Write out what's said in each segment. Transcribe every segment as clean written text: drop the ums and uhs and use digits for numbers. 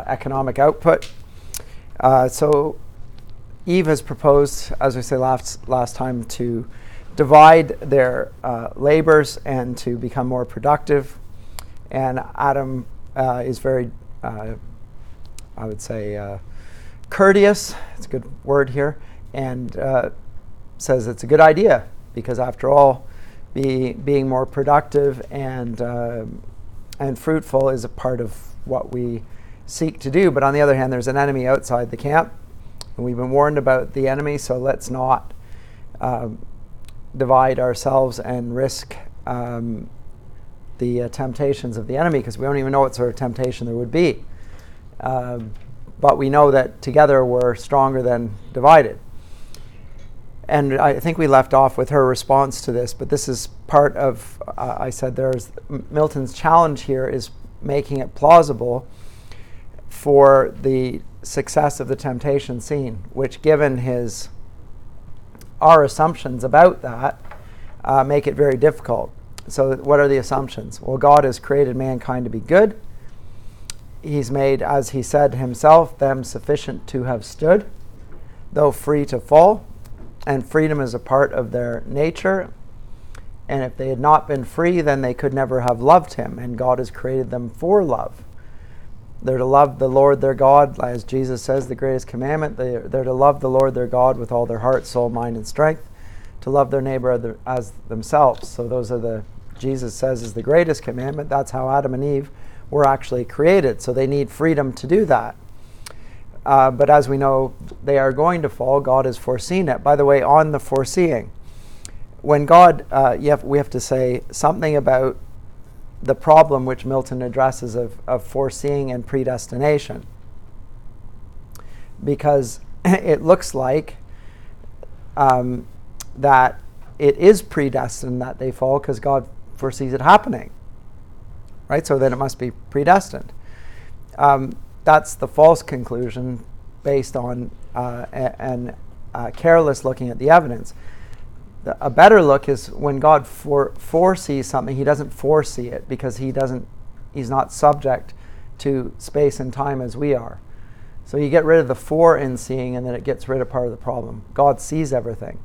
economic output. So Eve has proposed, as we say last time, to divide their labors and to become more productive. And Adam is very, I would say, courteous. It's a good word here. And says it's a good idea because, after all, being more productive and fruitful is a part of what we seek to do. But on the other hand, there's an enemy outside the camp. And we've been warned about the enemy, so let's not divide ourselves and risk the temptations of the enemy, because we don't even know what sort of temptation there would be. But we know that together we're stronger than divided. And I think we left off with her response to this, but this is part of, I said there's Milton's challenge here is making it plausible for the success of the temptation scene, which, given our assumptions about that, make it very difficult. So what are the assumptions? Well, God has created mankind to be good. He's made, as he said himself, them sufficient to have stood, though free to fall. And freedom is a part of their nature. And if they had not been free, then they could never have loved him. And God has created them for love. They're to love the Lord their God, as Jesus says, the greatest commandment. They're to love the Lord their God with all their heart, soul, mind, and strength, to love their neighbor as themselves. So those are Jesus says is the greatest commandment. That's how Adam and Eve were actually created. So they need freedom to do that. But as we know, they are going to fall. God has foreseen it. By the way, on the foreseeing, when God, we have to say something about the problem which Milton addresses of foreseeing and predestination, because it looks like that it is predestined that they fall because God foresees it happening, right? So then it must be predestined. That's the false conclusion based on careless looking at the evidence. A better look is when God foresees something, he doesn't foresee it because he's not subject to space and time as we are. So you get rid of the for in seeing, and then it gets rid of part of the problem. God sees everything.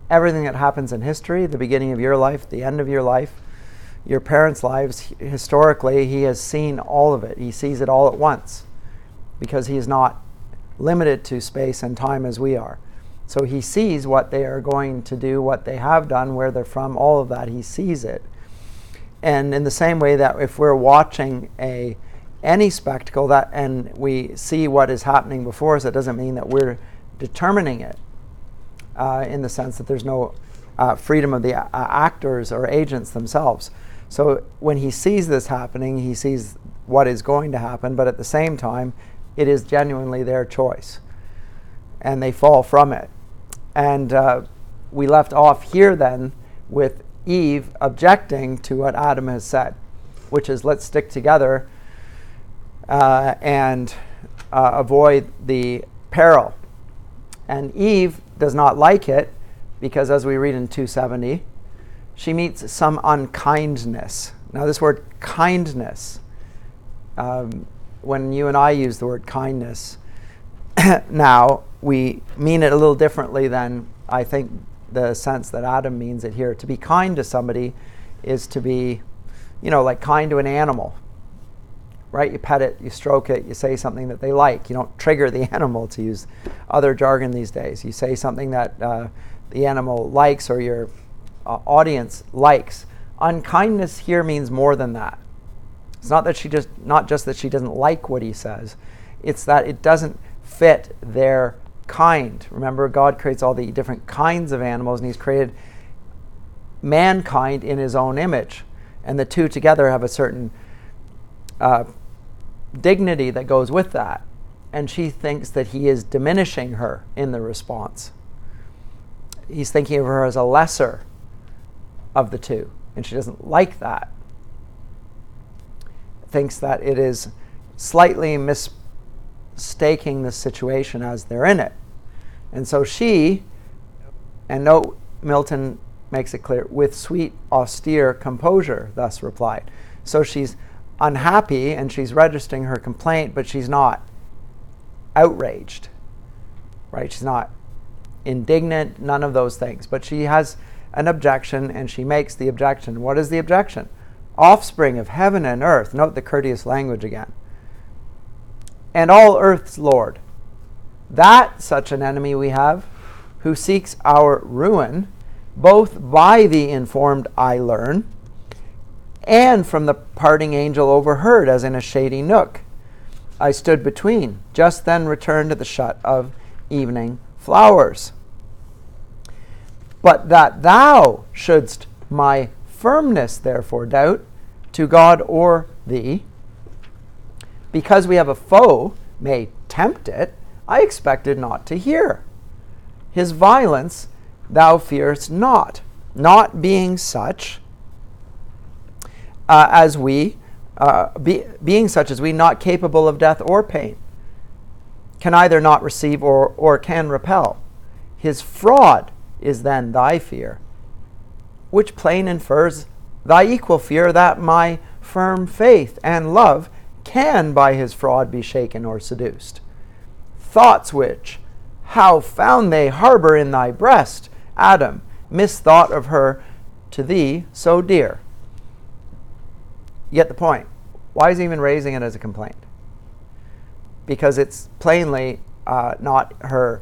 Everything that happens in history, the beginning of your life, the end of your life, your parents' lives, historically, he has seen all of it. He sees it all at once because he is not limited to space and time as we are. So he sees what they are going to do, what they have done, where they're from, all of that. He sees it. And in the same way that if we're watching any spectacle and we see what is happening before us, it doesn't mean that we're determining it in the sense that there's no freedom of the actors or agents themselves. So when he sees this happening, he sees what is going to happen, but at the same time, it is genuinely their choice. And they fall from it. And we left off here then with Eve objecting to what Adam has said, which is let's stick together and avoid the peril. And Eve does not like it because, as we read in 270, she meets some unkindness. Now this word kindness, when you and I use the word kindness, now we mean it a little differently than I think the sense that Adam means it here. To be kind to somebody is to be, like kind to an animal, right? You pet it, you stroke it, you say something that they like. You don't trigger the animal, to use other jargon these days. You say something that the animal likes or your audience likes. Unkindness here means more than that. It's not just that she doesn't like what he says. It's that it doesn't fit their kind. Remember, God creates all the different kinds of animals, and he's created mankind in his own image. And the two together have a certain dignity that goes with that. And she thinks that he is diminishing her in the response. He's thinking of her as a lesser of the two, and she doesn't like that. Thinks that it is slightly mistaking the situation as they're in it. And so she, and note Milton makes it clear, with sweet austere composure thus replied. So she's unhappy and she's registering her complaint, but she's not outraged, right? She's not indignant, none of those things. But she has an objection, and she makes the objection. What is the objection? Offspring of heaven and earth. Note the courteous language again. And all earth's Lord. That such an enemy we have, who seeks our ruin, both by the informed I learn, and from the parting angel overheard, as in a shady nook. I stood between, just then returned to the shut of evening flowers. But that thou shouldst my firmness therefore doubt to God or thee, because we have a foe may tempt it, I expected not to hear. His violence thou fearest not being such as we, being such as we, not capable of death or pain, can either not receive or can repel. His fraud is then thy fear, which plain infers thy equal fear that my firm faith and love can by his fraud be shaken or seduced. Thoughts which, how found they harbor in thy breast, Adam, misthought of her to thee so dear? You get the point. Why is he even raising it as a complaint? Because it's plainly not her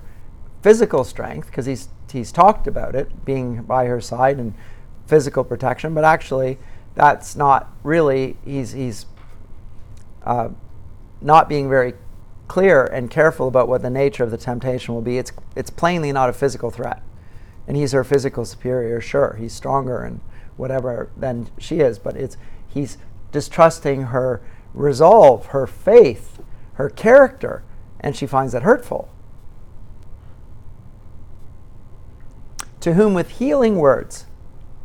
physical strength, because he's talked about it being by her side and physical protection, but actually that's not really, he's not being very clear and careful about what the nature of the temptation will be. It's plainly not a physical threat, and he's her physical superior. Sure, he's stronger and whatever than she is, but he's distrusting her resolve, her faith, her character, and she finds it hurtful. To whom with healing words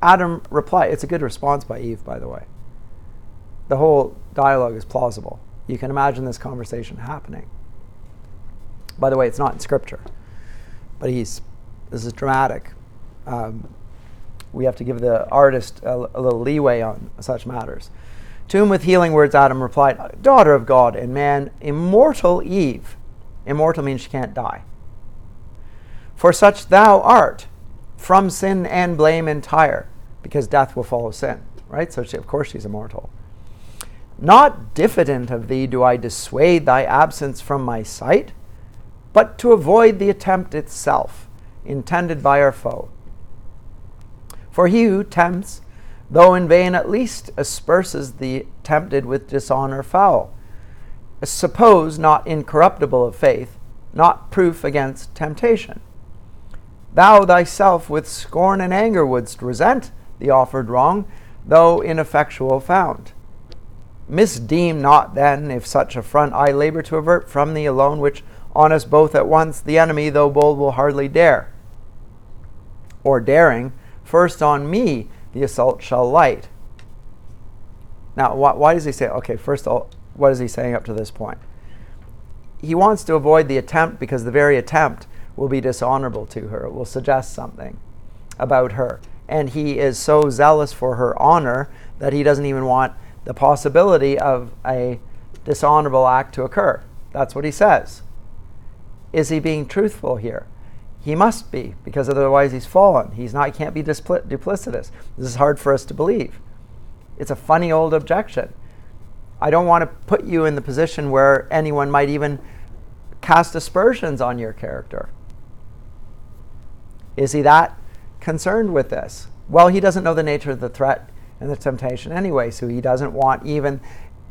Adam replied. It's a good response by Eve, by the way. The whole dialogue is plausible. You can imagine this conversation happening. By the way, it's not in Scripture, but this is dramatic. We have to give the artist a little leeway on such matters. To whom with healing words Adam replied, Daughter of God and man, immortal Eve. Immortal means she can't die. For such thou art, from sin and blame entire, because death will follow sin, right? So of course she's immortal. Not diffident of thee do I dissuade thy absence from my sight, but to avoid the attempt itself, intended by our foe. For he who tempts, though in vain, at least asperses the tempted with dishonor foul. Suppose not incorruptible of faith, not proof against temptation. Thou thyself with scorn and anger wouldst resent the offered wrong, though ineffectual found. Misdeem not then, if such affront I labor to avert from thee alone, which on us both at once the enemy, though bold, will hardly dare. Or daring, first on me the assault shall light. Now, why does he say, okay, first of all, what is he saying up to this point? He wants to avoid the attempt because the very attempt will be dishonorable to her. It will suggest something about her. And he is so zealous for her honor that he doesn't even want the possibility of a dishonorable act to occur. That's what he says. Is he being truthful here? He must be, because otherwise he's fallen. He can't be duplicitous. This is hard for us to believe. It's a funny old objection. I don't want to put you in the position where anyone might even cast aspersions on your character. Is he that concerned with this? Well, he doesn't know the nature of the threat and the temptation anyway, so he doesn't want even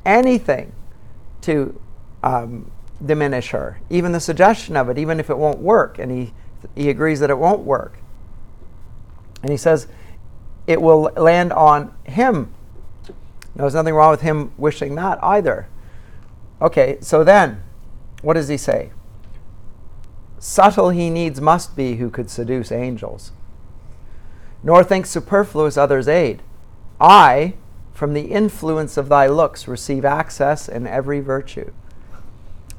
anything to diminish her, even the suggestion of it, even if it won't work. And he agrees that it won't work. And he says it will land on him. No, there's nothing wrong with him wishing that either. Okay, so then, what does he say? Subtle he needs must be who could seduce angels, nor think superfluous others' aid. I, from the influence of thy looks, receive access in every virtue.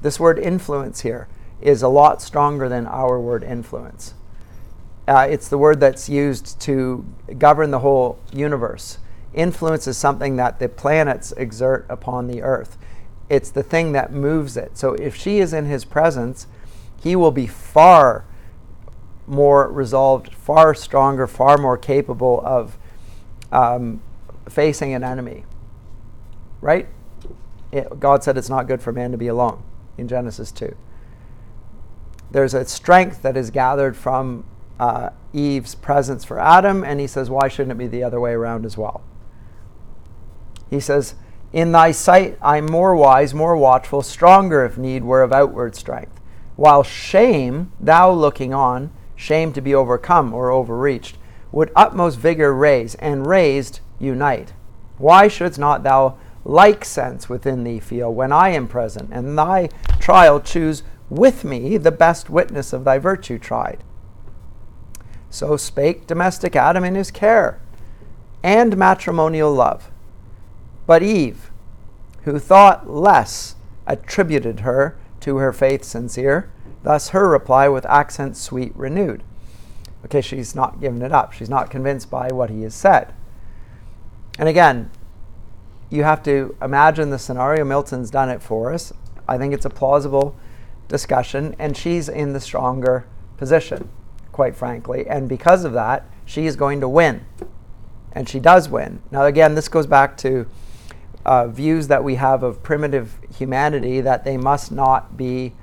This word influence here is a lot stronger than our word influence. It's the word that's used to govern the whole universe. influence is something that the planets exert upon the earth. It's the thing that moves it. So if she is in his presence, he will be far more resolved, far stronger, far more capable of facing an enemy. Right? God said it's not good for man to be alone in Genesis 2. There's a strength that is gathered from Eve's presence for Adam, and he says, why shouldn't it be the other way around as well? He says, in thy sight I'm more wise, more watchful, stronger if need were of outward strength. While shame, thou looking on, shame to be overcome or overreached, would utmost vigor raise, and raised unite. Why shouldst not thou like sense within thee feel when I am present, and thy trial choose with me the best witness of thy virtue tried? So spake domestic Adam in his care and matrimonial love. But Eve, who thought less, attributed her to her faith sincere. Thus her reply with accent sweet renewed. Okay, she's not giving it up. She's not convinced by what he has said. And again, you have to imagine the scenario. Milton's done it for us. I think it's a plausible discussion, and she's in the stronger position, quite frankly. And because of that, she is going to win. And she does win. Now again, this goes back to views that we have of primitive humanity, that they must not be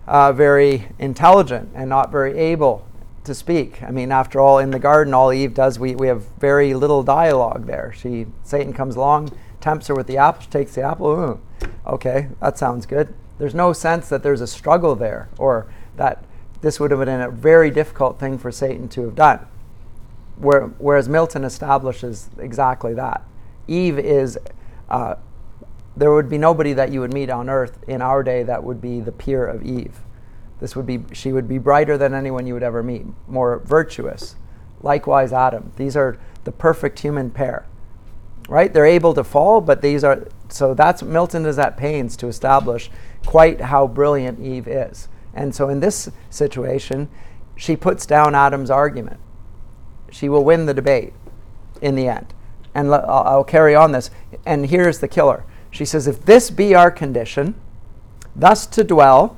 very intelligent and not very able to speak. I mean, after all, in the garden, all Eve does, we have very little dialogue there. Satan comes along, tempts her with the apple, she takes the apple, ooh, okay, that sounds good. There's no sense that there's a struggle there, or that this would have been a very difficult thing for Satan to have done. Whereas Milton establishes exactly that. Eve is, there would be nobody that you would meet on earth in our day that would be the peer of Eve. She would be brighter than anyone you would ever meet, more virtuous. Likewise Adam. These are the perfect human pair. Right? They're able to fall, but Milton is at pains to establish quite how brilliant Eve is. And so in this situation, she puts down Adam's argument. She will win the debate in the end. And I'll carry on this. And here's the killer. She says, if this be our condition, thus to dwell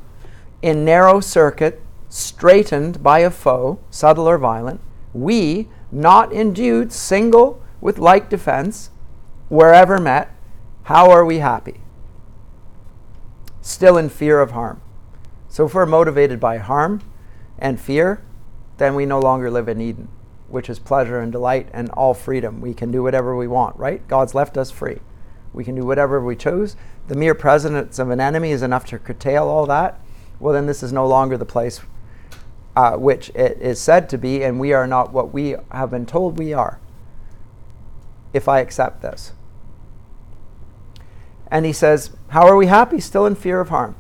in narrow circuit, straitened by a foe, subtle or violent, we, not endued, single with like defense, wherever met, how are we happy? Still in fear of harm. So if we're motivated by harm and fear, then we no longer live in Eden, which is pleasure and delight and all freedom. We can do whatever we want, right? God's left us free. We can do whatever we choose. The mere presence of an enemy is enough to curtail all that. Well, then this is no longer the place which it is said to be, and we are not what we have been told we are, if I accept this. And he says, how are we happy? Still in fear of harm.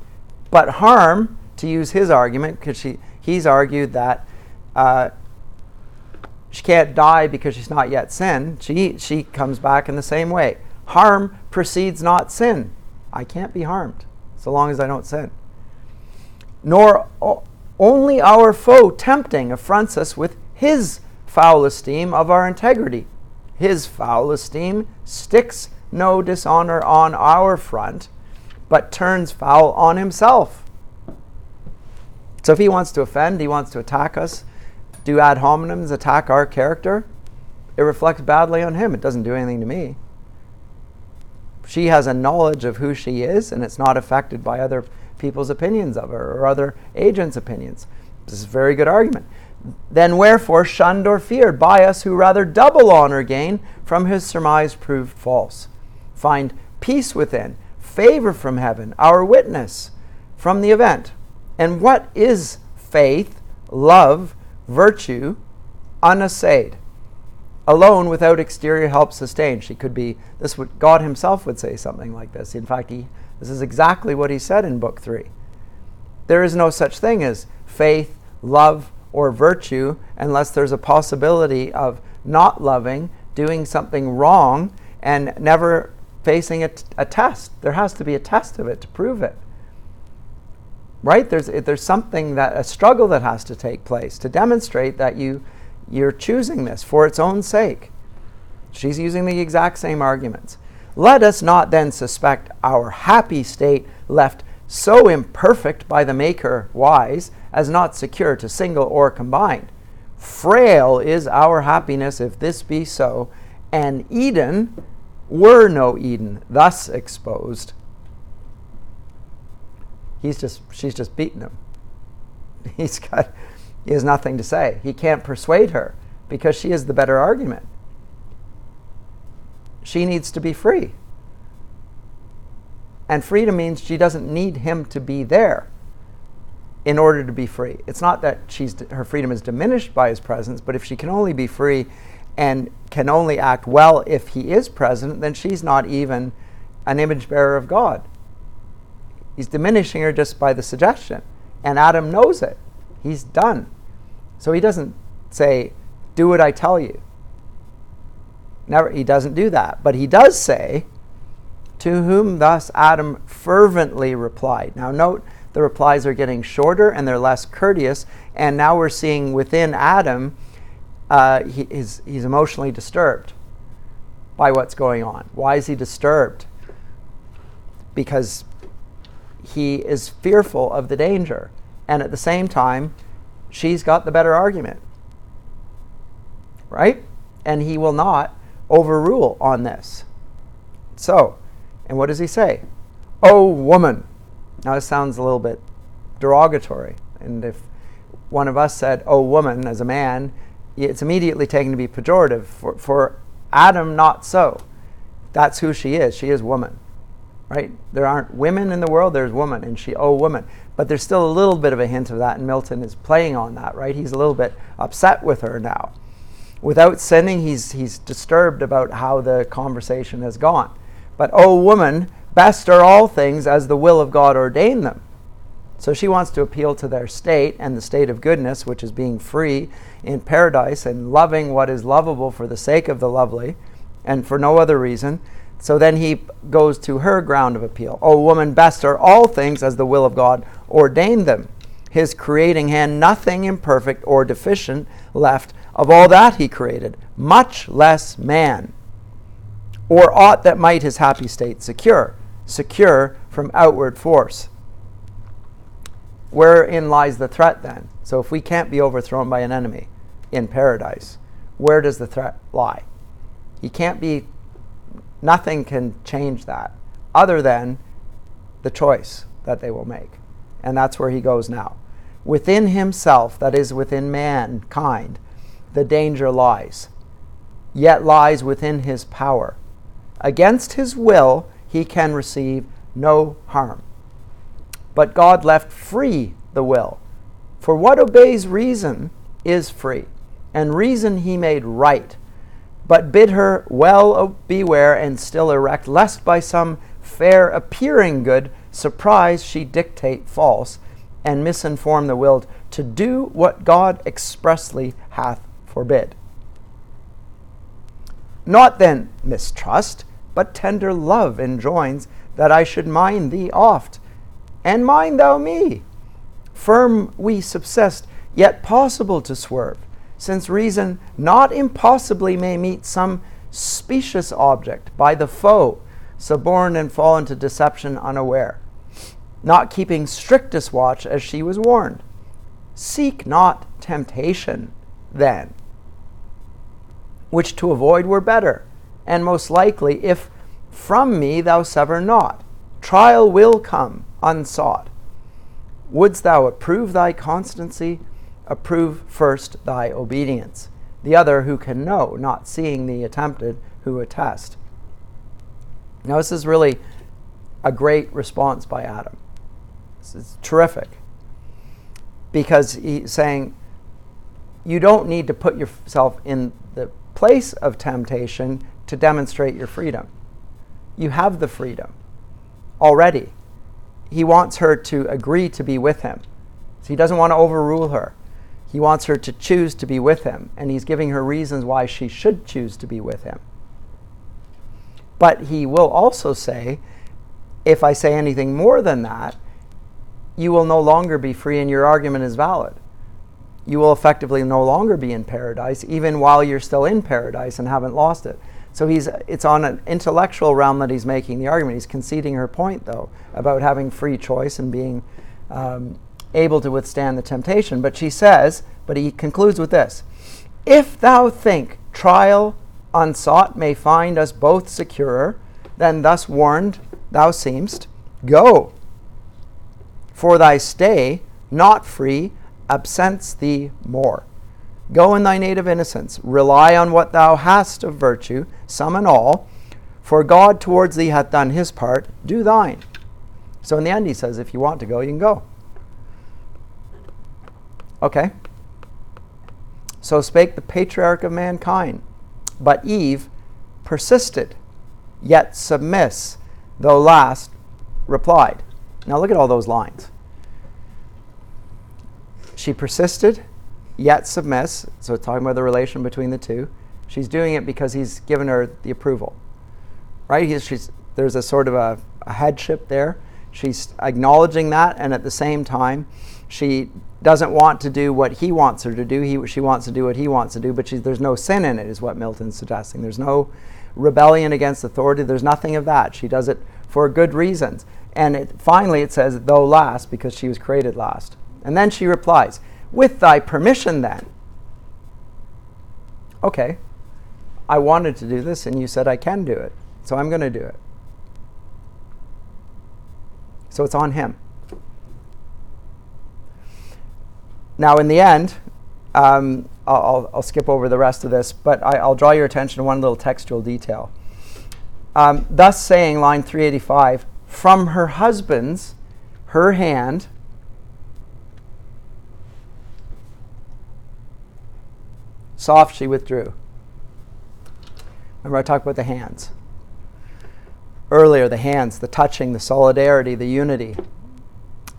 But harm, to use his argument, because he's argued that she can't die because she's not yet sinned. She comes back in the same way. Harm precedes not sin. I can't be harmed so long as I don't sin. Nor only our foe tempting affronts us with his foul esteem of our integrity. His foul esteem sticks no dishonor on our front, but turns foul on himself. So if he wants to offend, he wants to attack us, do ad hominems, attack our character, it reflects badly on him. It doesn't do anything to me. She has a knowledge of who she is, and it's not affected by other people's opinions of her or other agents' opinions. This is a very good argument. Then wherefore shunned or feared by us who rather double honor gain from his surmise proved false? Find peace within, favor from heaven, our witness from the event. And what is faith, love, virtue, unassayed? Alone, without exterior help sustained. She could be, God himself would say something like this. In fact, this is exactly what he said in Book 3. There is no such thing as faith, love, or virtue unless there's a possibility of not loving, doing something wrong, and never facing a test. There has to be a test of it to prove it. Right? There's something, a struggle that has to take place to demonstrate that you're choosing this for its own sake. She's using the exact same arguments. Let us not then suspect our happy state left so imperfect by the Maker wise as not secure to single or combined. Frail is our happiness if this be so, and Eden were no Eden, thus exposed. She's just beaten him. He has nothing to say. He can't persuade her because she is the better argument. She needs to be free. And freedom means she doesn't need him to be there in order to be free. It's not that her freedom is diminished by his presence, but if she can only be free and can only act well if he is present, then she's not even an image bearer of God. He's diminishing her just by the suggestion. And Adam knows it. He's done. So he doesn't say, do what I tell you. Never, he doesn't do that. But he does say, to whom thus Adam fervently replied. Now note, the replies are getting shorter and they're less courteous. And now we're seeing within Adam, he's emotionally disturbed by what's going on. Why is he disturbed? Because he is fearful of the danger. And at the same time, she's got the better argument. Right? And he will not overrule on this. So, and what does he say? Oh, woman. Now, this sounds a little bit derogatory. And if one of us said, oh, woman, as a man, it's immediately taken to be pejorative. For Adam, not so. That's who she is. She is woman. Right? There aren't women in the world, there's woman, and she, oh, woman. But there's still a little bit of a hint of that, and Milton is playing on that, right? He's a little bit upset with her now. Without sinning, he's disturbed about how the conversation has gone. But, oh, woman, best are all things as the will of God ordained them. So she wants to appeal to their state and the state of goodness, which is being free in paradise and loving what is lovable for the sake of the lovely and for no other reason. So then he goes to her ground of appeal. O woman, best are all things as the will of God ordained them. His creating hand nothing imperfect or deficient left of all that he created, much less man, or aught that might his happy state secure from outward force. Wherein lies the threat then? So if we can't be overthrown by an enemy in paradise, where does the threat lie? He can't be. Nothing can change that other than the choice that they will make. And that's where he goes now. Within himself, that is within mankind, the danger lies, yet lies within his power. Against his will, he can receive no harm. But God left free the will. For what obeys reason is free, and reason he made right. But bid her well beware and still erect, lest by some fair appearing good surprise she dictate false, and misinform the will to do what God expressly hath forbid. Not then mistrust, but tender love enjoins that I should mind thee oft, and mind thou me. Firm we subsist, yet possible to swerve, since reason not impossibly may meet some specious object by the foe, suborned and fall into deception unaware, not keeping strictest watch as she was warned. Seek not temptation, then, which to avoid were better, and most likely, if from me thou sever not, trial will come unsought. Wouldst thou approve thy constancy, approve first thy obedience. The other who can know, not seeing thee attempted, who attest. Now this is really a great response by Adam. This is terrific. Because he's saying, you don't need to put yourself in the place of temptation to demonstrate your freedom. You have the freedom already. He wants her to agree to be with him. So he doesn't want to overrule her. He wants her to choose to be with him, and he's giving her reasons why she should choose to be with him. But he will also say, if I say anything more than that, you will no longer be free and your argument is valid. You will effectively no longer be in paradise, even while you're still in paradise and haven't lost it. So it's on an intellectual realm that he's making the argument. He's conceding her point, though, about having free choice and being able to withstand the temptation. But he concludes with this: if thou think trial unsought may find us both securer, then thus warned thou seemst, go. For thy stay, not free, absents thee more. Go in thy native innocence, rely on what thou hast of virtue, some and all, for God towards thee hath done his part, do thine. So in the end he says, if you want to go, you can go. Okay. So spake the patriarch of mankind, but Eve persisted, yet submiss, though last replied. Now look at all those lines. She persisted, yet submiss. So it's talking about the relation between the two. She's doing it because he's given her the approval, right? There's a sort of a headship there. She's acknowledging that, and at the same time, she doesn't want to do what he wants her to do. She wants to do what he wants to do, but there's no sin in it, is what Milton's suggesting. There's no rebellion against authority. There's nothing of that. She does it for good reasons. And finally it says, though last, because she was created last. And then she replies, with thy permission then. Okay, I wanted to do this and you said I can do it, so I'm going to do it. So it's on him. Now in the end, I'll skip over the rest of this, but I'll draw your attention to one little textual detail. Thus saying, line 385, from her husband's, her hand, soft she withdrew. Remember I talked about the hands. Earlier, the hands, the touching, the solidarity, the unity.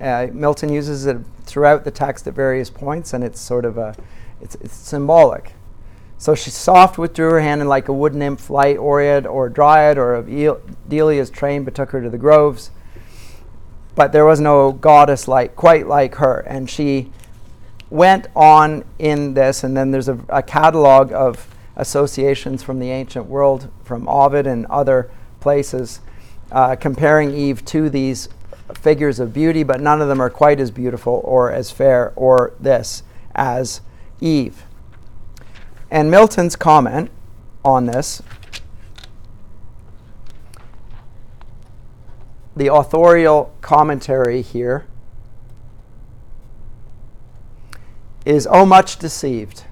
Milton uses it throughout the text at various points, and it's sort of it's symbolic. So she soft withdrew her hand, and like a wood nymph, light Oread or Dryad or of Delia's train betook her to the groves. But there was no goddess quite like her, and she went on in this, and then there's a catalog of associations from the ancient world, from Ovid and other places, comparing Eve to these figures of beauty, but none of them are quite as beautiful or as fair or this as Eve. And Milton's comment on this, the authorial commentary here, is "O much deceived,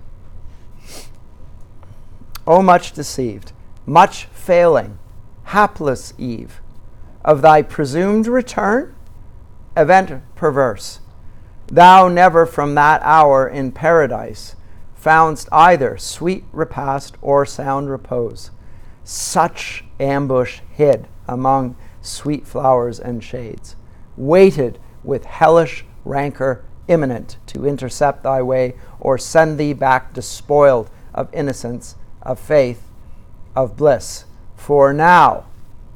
O much deceived, much failing, hapless Eve, of thy presumed return, event perverse, thou never from that hour in paradise foundst either sweet repast or sound repose, such ambush hid among sweet flowers and shades, waited with hellish rancor imminent to intercept thy way or send thee back despoiled of innocence, of faith, of bliss. For now,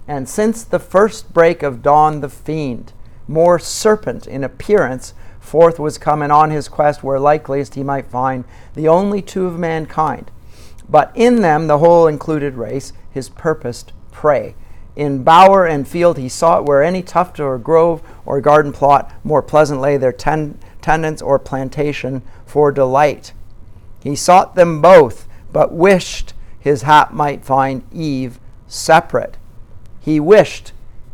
and since the first break of dawn, the fiend, more serpent in appearance, forth was come, and on his quest where likeliest he might find the only two of mankind, but in them the whole included race, his purposed prey. In bower and field he sought where any tuft or grove or garden plot more pleasant lay their tenants or plantation for delight. He sought them both, but wished his hap might find Eve separate. He wished,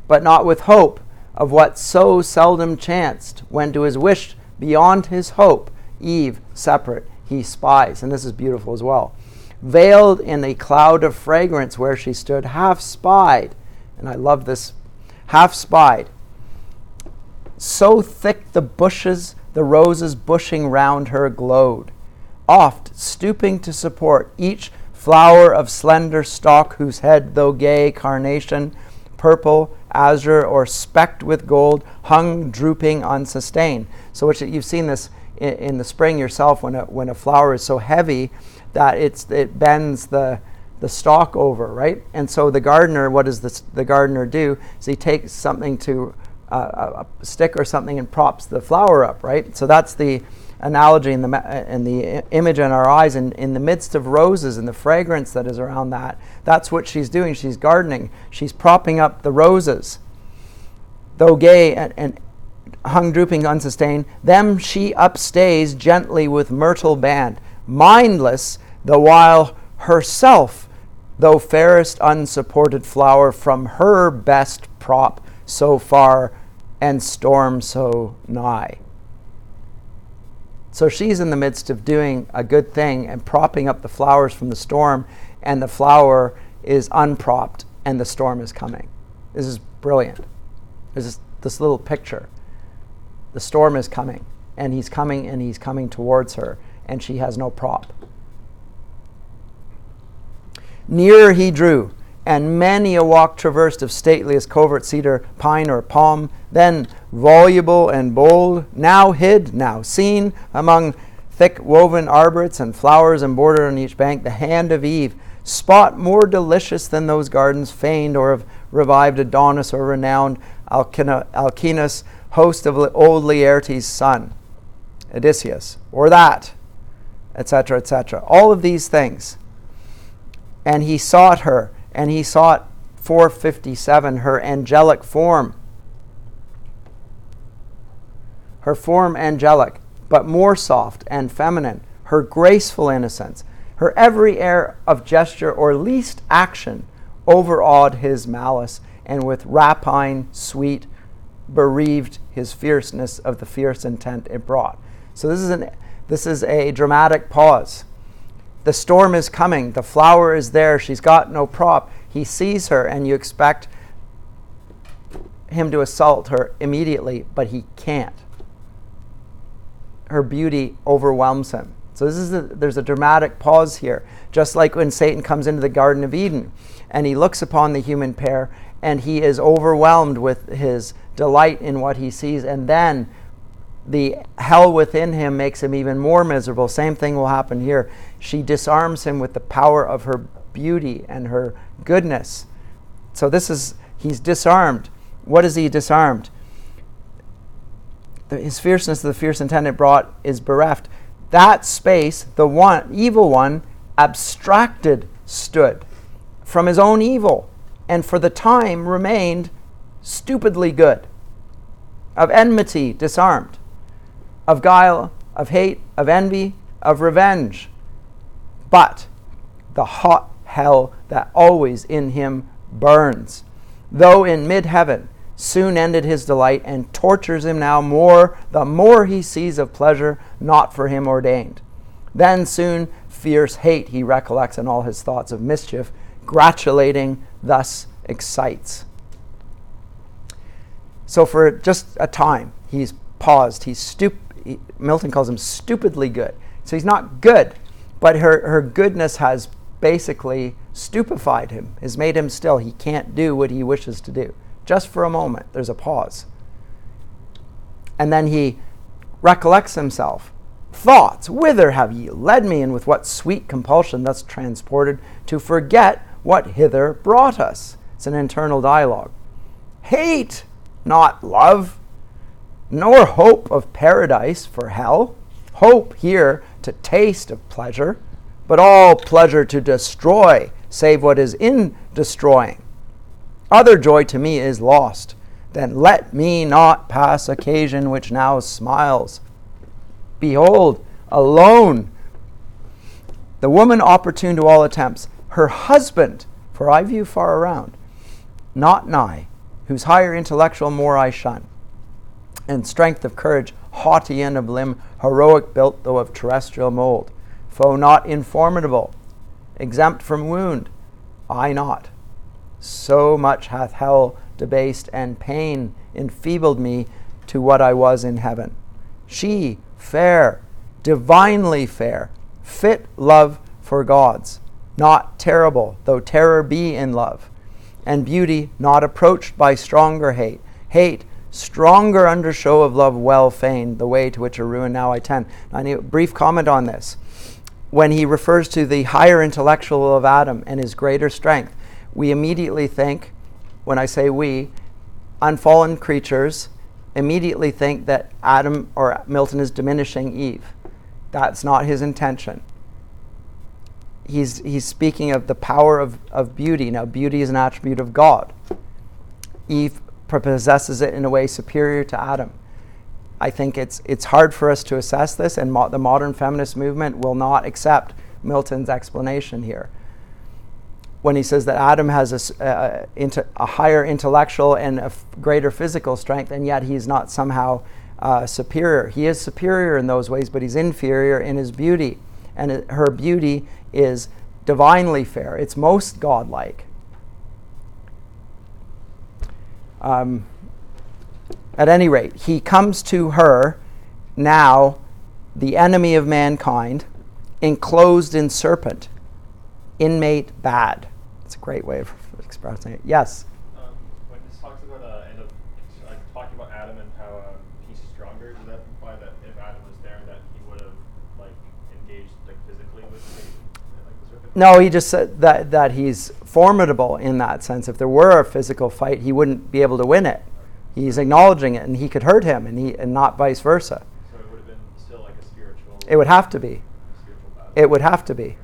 but not with hope, of what so seldom chanced, when to his wish beyond his hope, Eve separate he spies. And this is beautiful as well. Veiled in a cloud of fragrance where she stood, half spied, and I love this, half spied, so thick the bushes, the roses bushing round her glowed, oft stooping to support each flower of slender stalk, whose head, though gay carnation, purple, azure, or specked with gold, hung drooping unsustained. So you've seen this in the spring yourself, when a flower is so heavy that it bends the stalk over, right? And so the gardener, what does the gardener do? Is he takes something to a stick or something and props the flower up, right? So that's the analogy in the image in our eyes. And in the midst of roses and the fragrance that is around that, that's what she's doing. She's gardening. She's propping up the roses. Though gay and hung drooping unsustained, them she upstays gently with myrtle band, mindless the while herself, though fairest unsupported flower, from her best prop so far and storm so nigh. So she's in the midst of doing a good thing and propping up the flowers from the storm, and the flower is unpropped and the storm is coming. This is brilliant. There's this little picture. The storm is coming, and he's coming towards her, and she has no prop. Nearer he drew, and many a walk traversed of stateliest covert, cedar, pine, or palm, then voluble and bold, now hid, now seen, among thick woven arborets and flowers embroidered on each bank, the hand of Eve, spot more delicious than those gardens feigned, or of revived Adonis or renowned Alcinous, host of old Laertes' son, Odysseus, or that, etc., etc. All of these things. And he sought her, and he sought 457, her angelic form. Her form angelic, but more soft and feminine, her graceful innocence, her every air of gesture or least action overawed his malice, and with rapine sweet bereaved his fierceness of the fierce intent it brought. So this is a dramatic pause. The storm is coming. The flower is there. She's got no prop. He sees her, and you expect him to assault her immediately, but he can't. Her beauty overwhelms him. So there's a dramatic pause here. Just like when Satan comes into the Garden of Eden, and he looks upon the human pair, and he is overwhelmed with his delight in what he sees, and then the hell within him makes him even more miserable. Same thing will happen here. She disarms him with the power of her beauty and her goodness. So he's disarmed. What is he disarmed? His fierceness, the fierce intent it brought, is bereft. That space, the evil one, abstracted stood from his own evil, and for the time remained stupidly good. Of enmity disarmed, of guile, of hate, of envy, of revenge. But the hot hell that always in him burns, though in mid-heaven, soon ended his delight, and tortures him now more the more he sees of pleasure not for him ordained. Then soon fierce hate he recollects, and all his thoughts of mischief, gratulating thus excites. So for just a time, he's paused. Milton calls him stupidly good. So he's not good, but her goodness has basically stupefied him, has made him still. He can't do what he wishes to do. Just for a moment, there's a pause. And then he recollects himself. Thoughts, whither have ye led me, and with what sweet compulsion thus transported, to forget what hither brought us? It's an internal dialogue. Hate, not love, nor hope of paradise for hell. Hope here to taste of pleasure, but all pleasure to destroy, save what is in destroying. Other joy to me is lost. Then let me not pass occasion which now smiles. Behold, alone, the woman opportune to all attempts, her husband, for I view far around, not nigh, whose higher intellectual more I shun, and strength of courage, haughty and of limb, heroic built though of terrestrial mold, foe not informidable, exempt from wound, I not. So much hath hell debased, and pain enfeebled me to what I was in heaven. She, fair, divinely fair, fit love for gods, not terrible, though terror be in love, and beauty not approached by stronger hate. Hate, stronger under show of love well feigned, the way to which a ruin now I tend. I need a brief comment on this. When he refers to the higher intellectual of Adam and his greater strength, we immediately think, when I say we, unfallen creatures immediately think that Adam or Milton is diminishing Eve. That's not his intention. He's speaking of the power of beauty. Now, beauty is an attribute of God. Eve possesses it in a way superior to Adam. I think it's hard for us to assess this, and the modern feminist movement will not accept Milton's explanation here. When he says that Adam has a higher intellectual and a greater physical strength, and yet he's not somehow superior. He is superior in those ways, but he's inferior in his beauty. And her beauty is divinely fair. It's most godlike. At any rate, he comes to her now, the enemy of mankind, enclosed in serpent, inmate bad. It's a great way of expressing it. Yes? When this talks about talking about Adam and how he's stronger, does that imply that if Adam was there, that he would have engaged physically with the serpent? No, he just said that he's formidable in that sense. If there were a physical fight, he wouldn't be able to win it. He's acknowledging it, and he could hurt him, and not vice versa. So it would have been still a spiritual. It would have to be. Spiritual battle. It would have to be,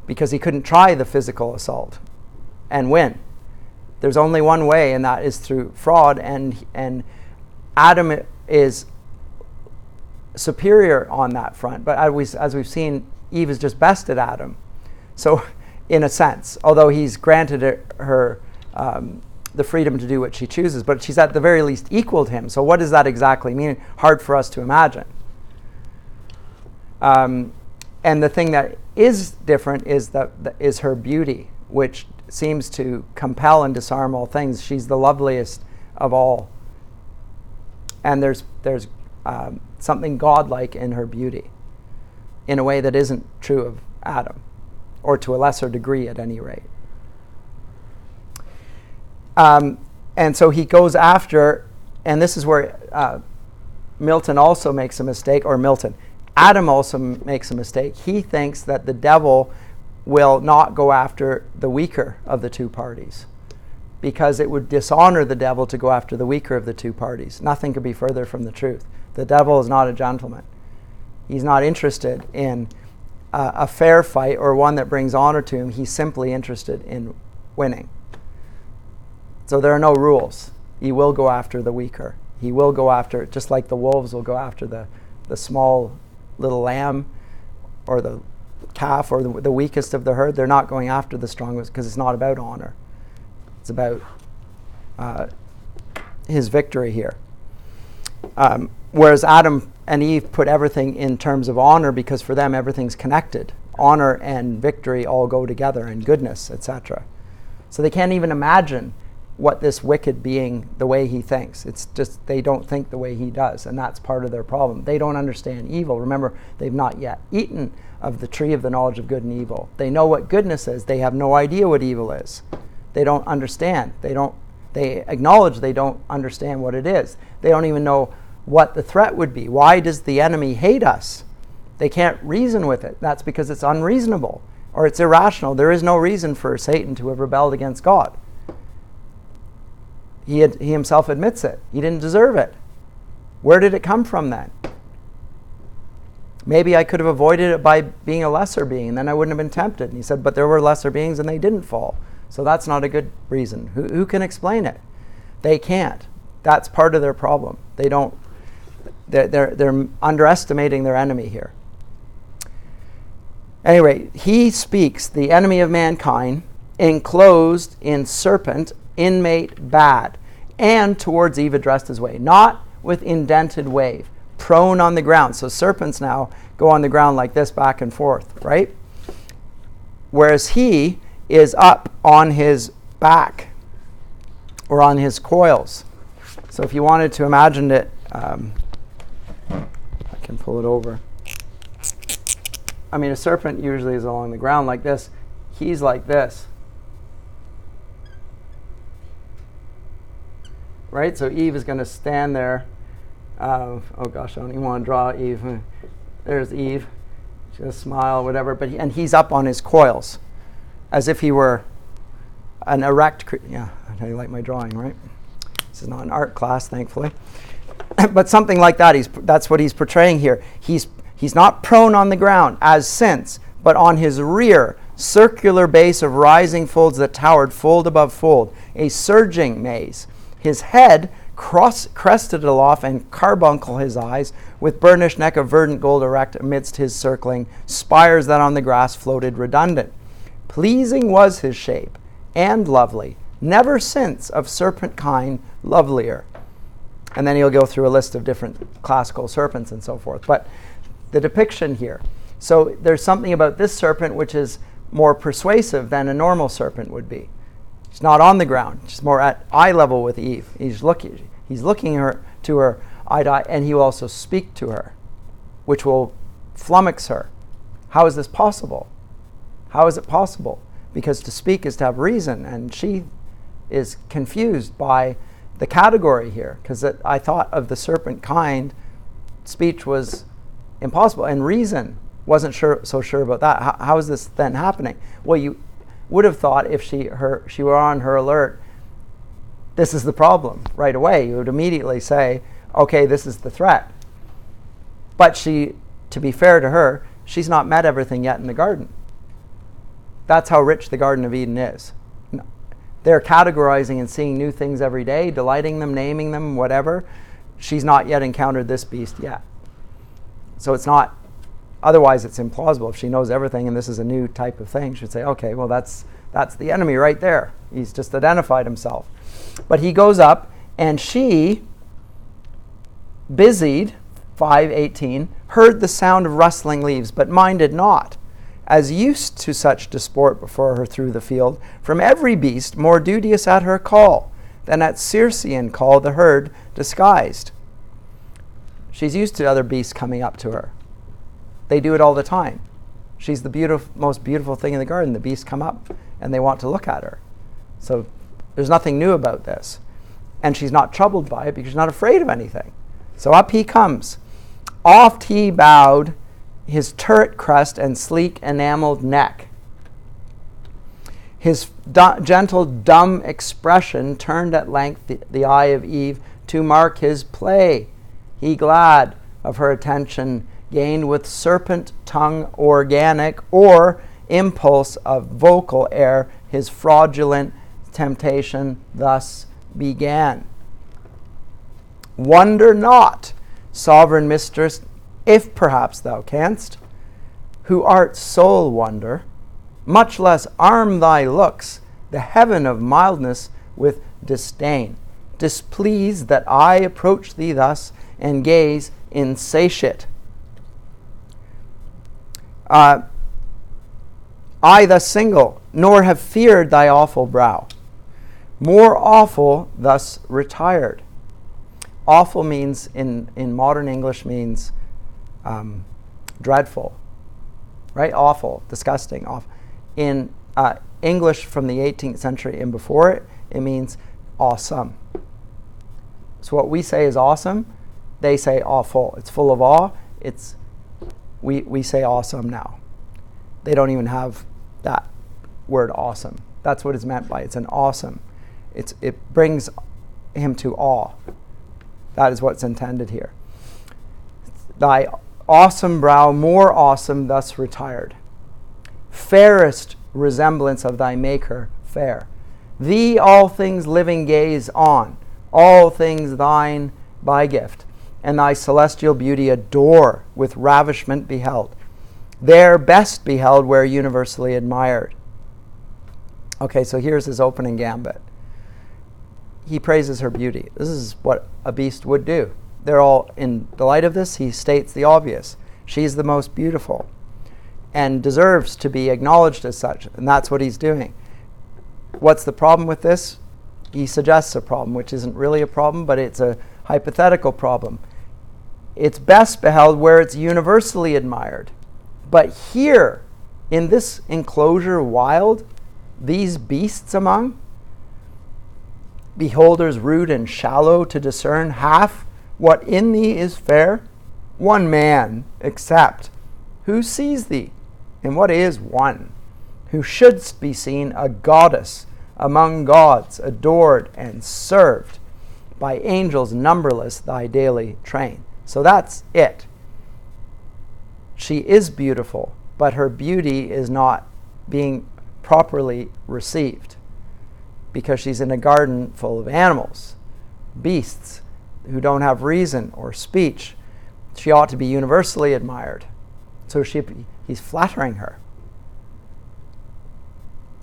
because he couldn't try the physical assault and win. There's only one way, and that is through fraud. And Adam is superior on that front, but as we've seen, Eve is just bested Adam. So, in a sense, although he's granted her the freedom to do what she chooses, but she's at the very least equaled him. So what does that exactly mean? Hard for us to imagine. And the thing that is different is her beauty, which seems to compel and disarm all things. She's the loveliest of all. And there's something godlike in her beauty, in a way that isn't true of Adam, or to a lesser degree at any rate. And so he goes after, and this is where Milton also makes a mistake, Adam also makes a mistake. He thinks that the devil will not go after the weaker of the two parties, because it would dishonor the devil to go after the weaker of the two parties. Nothing could be further from the truth. The devil is not a gentleman. He's not interested in a fair fight or one that brings honor to him. He's simply interested in winning. So there are no rules. He will go after the weaker. He will go after, just like the wolves will go after the small little lamb or the calf or the weakest of the herd. They're not going after the strongest, because it's not about honor. It's about his victory here. Whereas Adam and Eve put everything in terms of honor, because for them everything's connected. Honor and victory all go together, and goodness, etc. So they can't even imagine what this wicked being, the way he thinks. It's just they don't think the way he does, and that's part of their problem. They don't understand evil. Remember, they've not yet eaten of the tree of the knowledge of good and evil. They know what goodness is. They have no idea what evil is. They don't understand. They acknowledge they don't understand what it is. They don't even know what the threat would be. Why does the enemy hate us? They can't reason with it. That's because it's unreasonable, or it's irrational. There is no reason for Satan to have rebelled against God. He himself admits it. He didn't deserve it. Where did it come from then? Maybe I could have avoided it by being a lesser being, and then I wouldn't have been tempted. And he said, but there were lesser beings and they didn't fall. So that's not a good reason. Who can explain it? They can't. That's part of their problem. They're underestimating their enemy here. Anyway, he speaks, the enemy of mankind, enclosed in serpent, inmate bad, and towards Eve addressed his way, not with indented wave, prone on the ground. So serpents now go on the ground like this, back and forth, right? Whereas he is up on his back, or on his coils. So if you wanted to imagine it, I can pull it over. I mean, a serpent usually is along the ground like this. He's like this. Right? So Eve is going to stand there. Oh gosh, I don't even want to draw Eve. There's Eve. She's going to smile, whatever. And he's up on his coils, as if he were an erect. Yeah, I know you like my drawing, right? This is not an art class, thankfully. But something like that, that's what he's portraying here. He's not prone on the ground as since, but on his rear, circular base of rising folds that towered fold above fold, a surging maze. His head crested aloft and carbuncle his eyes, with burnished neck of verdant gold erect amidst his circling spires that on the grass floated redundant. Pleasing was his shape, and lovely, never since of serpent kind lovelier. And then he'll go through a list of different classical serpents and so forth. But the depiction here, so there's something about this serpent which is more persuasive than a normal serpent would be. It's not on the ground. It's more at eye level with Eve. He's looking to her eye to eye, and he will also speak to her, which will flummox her. How is this possible? How is it possible? Because to speak is to have reason, and she is confused by the category here, because I thought of the serpent kind, speech was impossible, and reason wasn't so sure about that. How is this then happening? Well, you would have thought if she were on her alert, this is the problem right away. You would immediately say, okay, this is the threat. But to be fair to her, she's not met everything yet in the garden. That's how rich the Garden of Eden is. They're categorizing and seeing new things every day, delighting them, naming them, whatever. She's not yet encountered this beast yet. So it's not, otherwise it's implausible. If she knows everything and this is a new type of thing, she'd say, okay, well that's the enemy right there. He's just identified himself. But he goes up, and she, busied, 5:18, heard the sound of rustling leaves, but minded not, as used to such disport before her through the field, from every beast more duteous at her call than at Circean call the herd disguised. She's used to other beasts coming up to her. They do it all the time. She's the most beautiful thing in the garden. The beasts come up and they want to look at her. So there's nothing new about this. And she's not troubled by it because she's not afraid of anything. So up he comes. Oft he bowed his turret crest and sleek enameled neck. His gentle, dumb expression turned at length the eye of Eve to mark his play. He glad of her attention gained with serpent tongue organic or impulse of vocal air, his fraudulent temptation thus began. Wonder not, sovereign mistress, if perhaps thou canst, who art sole wonder, much less arm thy looks, the heaven of mildness, with disdain, displeased that I approach thee thus and gaze insatiate. I thus single, nor have feared thy awful brow, more awful thus retired. Awful means, in modern English, means dreadful, right? Awful, disgusting, awful. In English from the 18th century and before it, it means awesome. So what we say is awesome, they say awful. It's full of awe. We say awesome now. They don't even have that word awesome. That's what it's meant by. It's an awesome. It brings him to awe. That is what's intended here. Thy awesome brow, more awesome, thus retired. Fairest resemblance of thy Maker, fair. Thee all things living gaze on, all things thine by gift, and thy celestial beauty adore, with ravishment beheld. There best beheld where universally admired. Okay, so here's his opening gambit. He praises her beauty. This is what a beast would do. They're all in the light of this. He states the obvious. She's the most beautiful and deserves to be acknowledged as such. And that's what he's doing. What's the problem with this? He suggests a problem, which isn't really a problem, but it's a hypothetical problem. It's best beheld where it's universally admired. But here, in this enclosure wild, these beasts among, beholders rude and shallow to discern half what in thee is fair, one man except, who sees thee, and what is one, who shouldst be seen a goddess among gods, adored and served, by angels numberless thy daily train. So that's it. She is beautiful, but her beauty is not being properly received because she's in a garden full of animals, beasts who don't have reason or speech. She ought to be universally admired. So he's flattering her.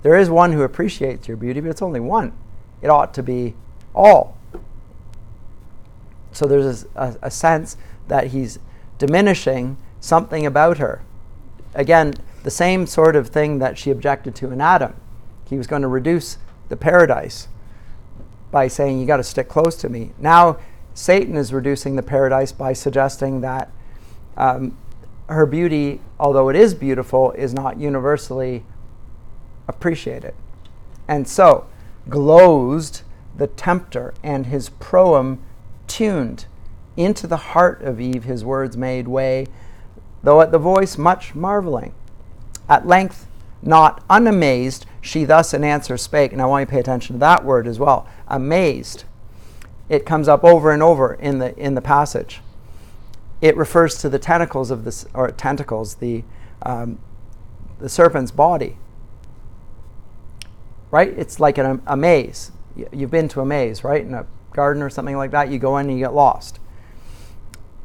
There is one who appreciates your beauty, but it's only one. It ought to be all. So there's a sense that he's diminishing something about her. Again, the same sort of thing that she objected to in Adam. He was going to reduce the paradise by saying, you got to stick close to me. Now, Satan is reducing the paradise by suggesting that her beauty, although it is beautiful, is not universally appreciated. And so, glozed the tempter, and his proem tuned into the heart of Eve, his words made way, though at the voice much marveling. At length, not unamazed, she thus in answer spake. And I want you to pay attention to that word as well. Amazed. It comes up over and over in the passage. It refers to the tentacles of the serpent's body. Right? It's like a maze. You've been to a maze, right? In a garden or something like that, you go in and you get lost.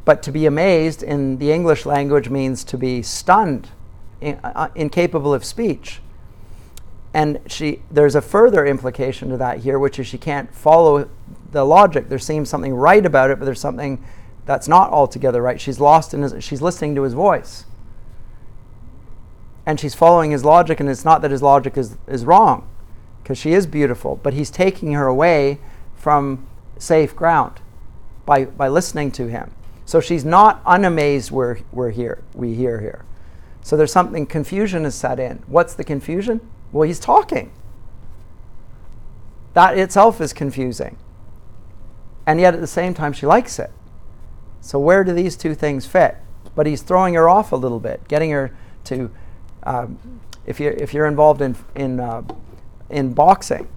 But to be amazed in the English language means to be stunned, incapable of speech. And there's a further implication to that here, which is she can't follow the logic. There seems something right about it, but there's something that's not altogether right. She's lost she's listening to his voice. And she's following his logic, and it's not that his logic is wrong, because she is beautiful, but he's taking her away from safe ground by listening to him. So she's not unamazed we hear here. So there's something, confusion is set in. What's the confusion? Well, he's talking. That itself is confusing. And yet at the same time she likes it. So where do these two things fit? But he's throwing her off a little bit, getting her to, if you're involved in boxing,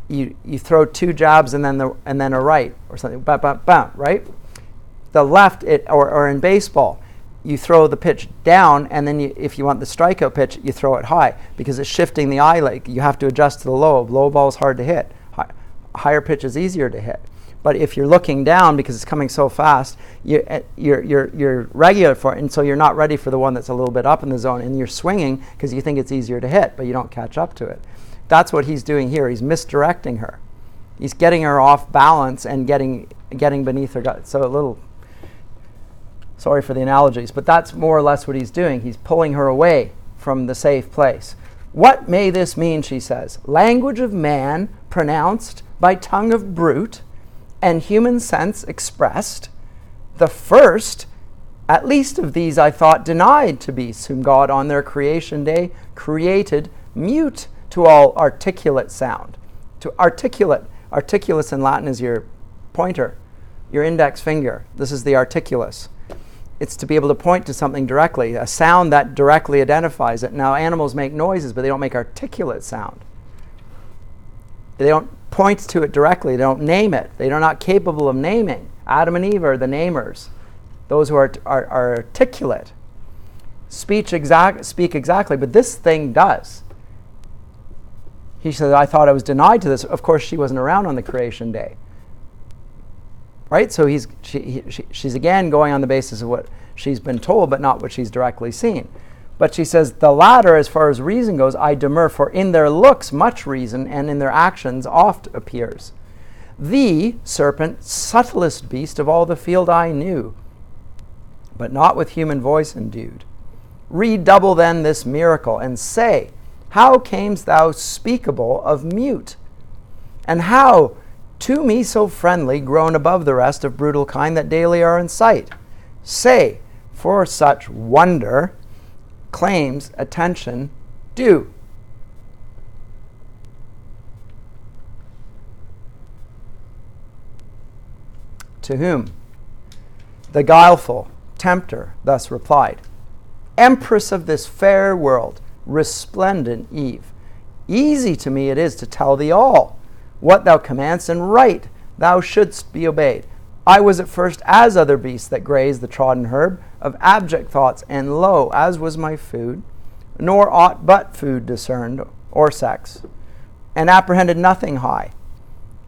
you throw two jabs and then a right or something, right? The left, or in baseball, you throw the pitch down, and then if you want the strikeout pitch, you throw it high because it's shifting the eye leg. You have to adjust to the low. Low ball is hard to hit. Higher pitch is easier to hit. But if you're looking down because it's coming so fast, you're regular for it, and so you're not ready for the one that's a little bit up in the zone, and you're swinging because you think it's easier to hit, but you don't catch up to it. That's what he's doing here. He's misdirecting her. He's getting her off balance and getting beneath her gut. So a little, sorry for the analogies, but that's more or less what he's doing. He's pulling her away from the safe place. What may this mean, she says? Language of man pronounced by tongue of brute, and human sense expressed. The first, at least of these, I thought denied to beasts, whom God on their creation day created mute to all articulate sound. To articulus in Latin is your pointer, your index finger. This is the articulus. It's to be able to point to something directly, a sound that directly identifies it. Now, animals make noises, but they don't make articulate sound. They don't point to it directly. They don't name it. They are not capable of naming. Adam and Eve are the namers, those who are articulate. Speak exactly, but this thing does. He said, I thought I was denied to this. Of course, she wasn't around on the creation day. Right? So she's again going on the basis of what she's been told, but not what she's directly seen. But she says, the latter, as far as reason goes, I demur, for in their looks much reason, and in their actions oft appears. The serpent, subtlest beast of all the field I knew, but not with human voice endued. Redouble then this miracle, and say, how camest thou speakable of mute? And how to me so friendly, grown above the rest of brutal kind that daily are in sight? Say, for such wonder claims attention due. To whom? The guileful tempter thus replied, Empress of this fair world, resplendent Eve, easy to me it is to tell thee all, what thou commandst, and right thou shouldst be obeyed. I was at first as other beasts that graze the trodden herb, of abject thoughts, and lo, as was my food, nor aught but food discerned, or sex, and apprehended nothing high.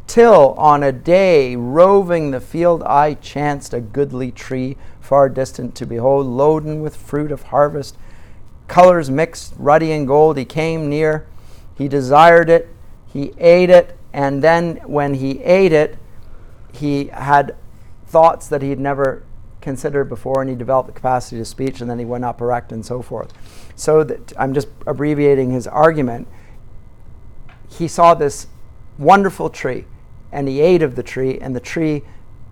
Till on a day, roving the field, I chanced a goodly tree, far distant to behold, loaden with fruit of harvest, colors mixed, ruddy and gold. He came near, he desired it, he ate it, and then when he ate it, he had thoughts that he'd never considered before, and he developed the capacity to speech, and then he went up erect and so forth. So that, I'm just abbreviating his argument. He saw this wonderful tree, and he ate of the tree, and the tree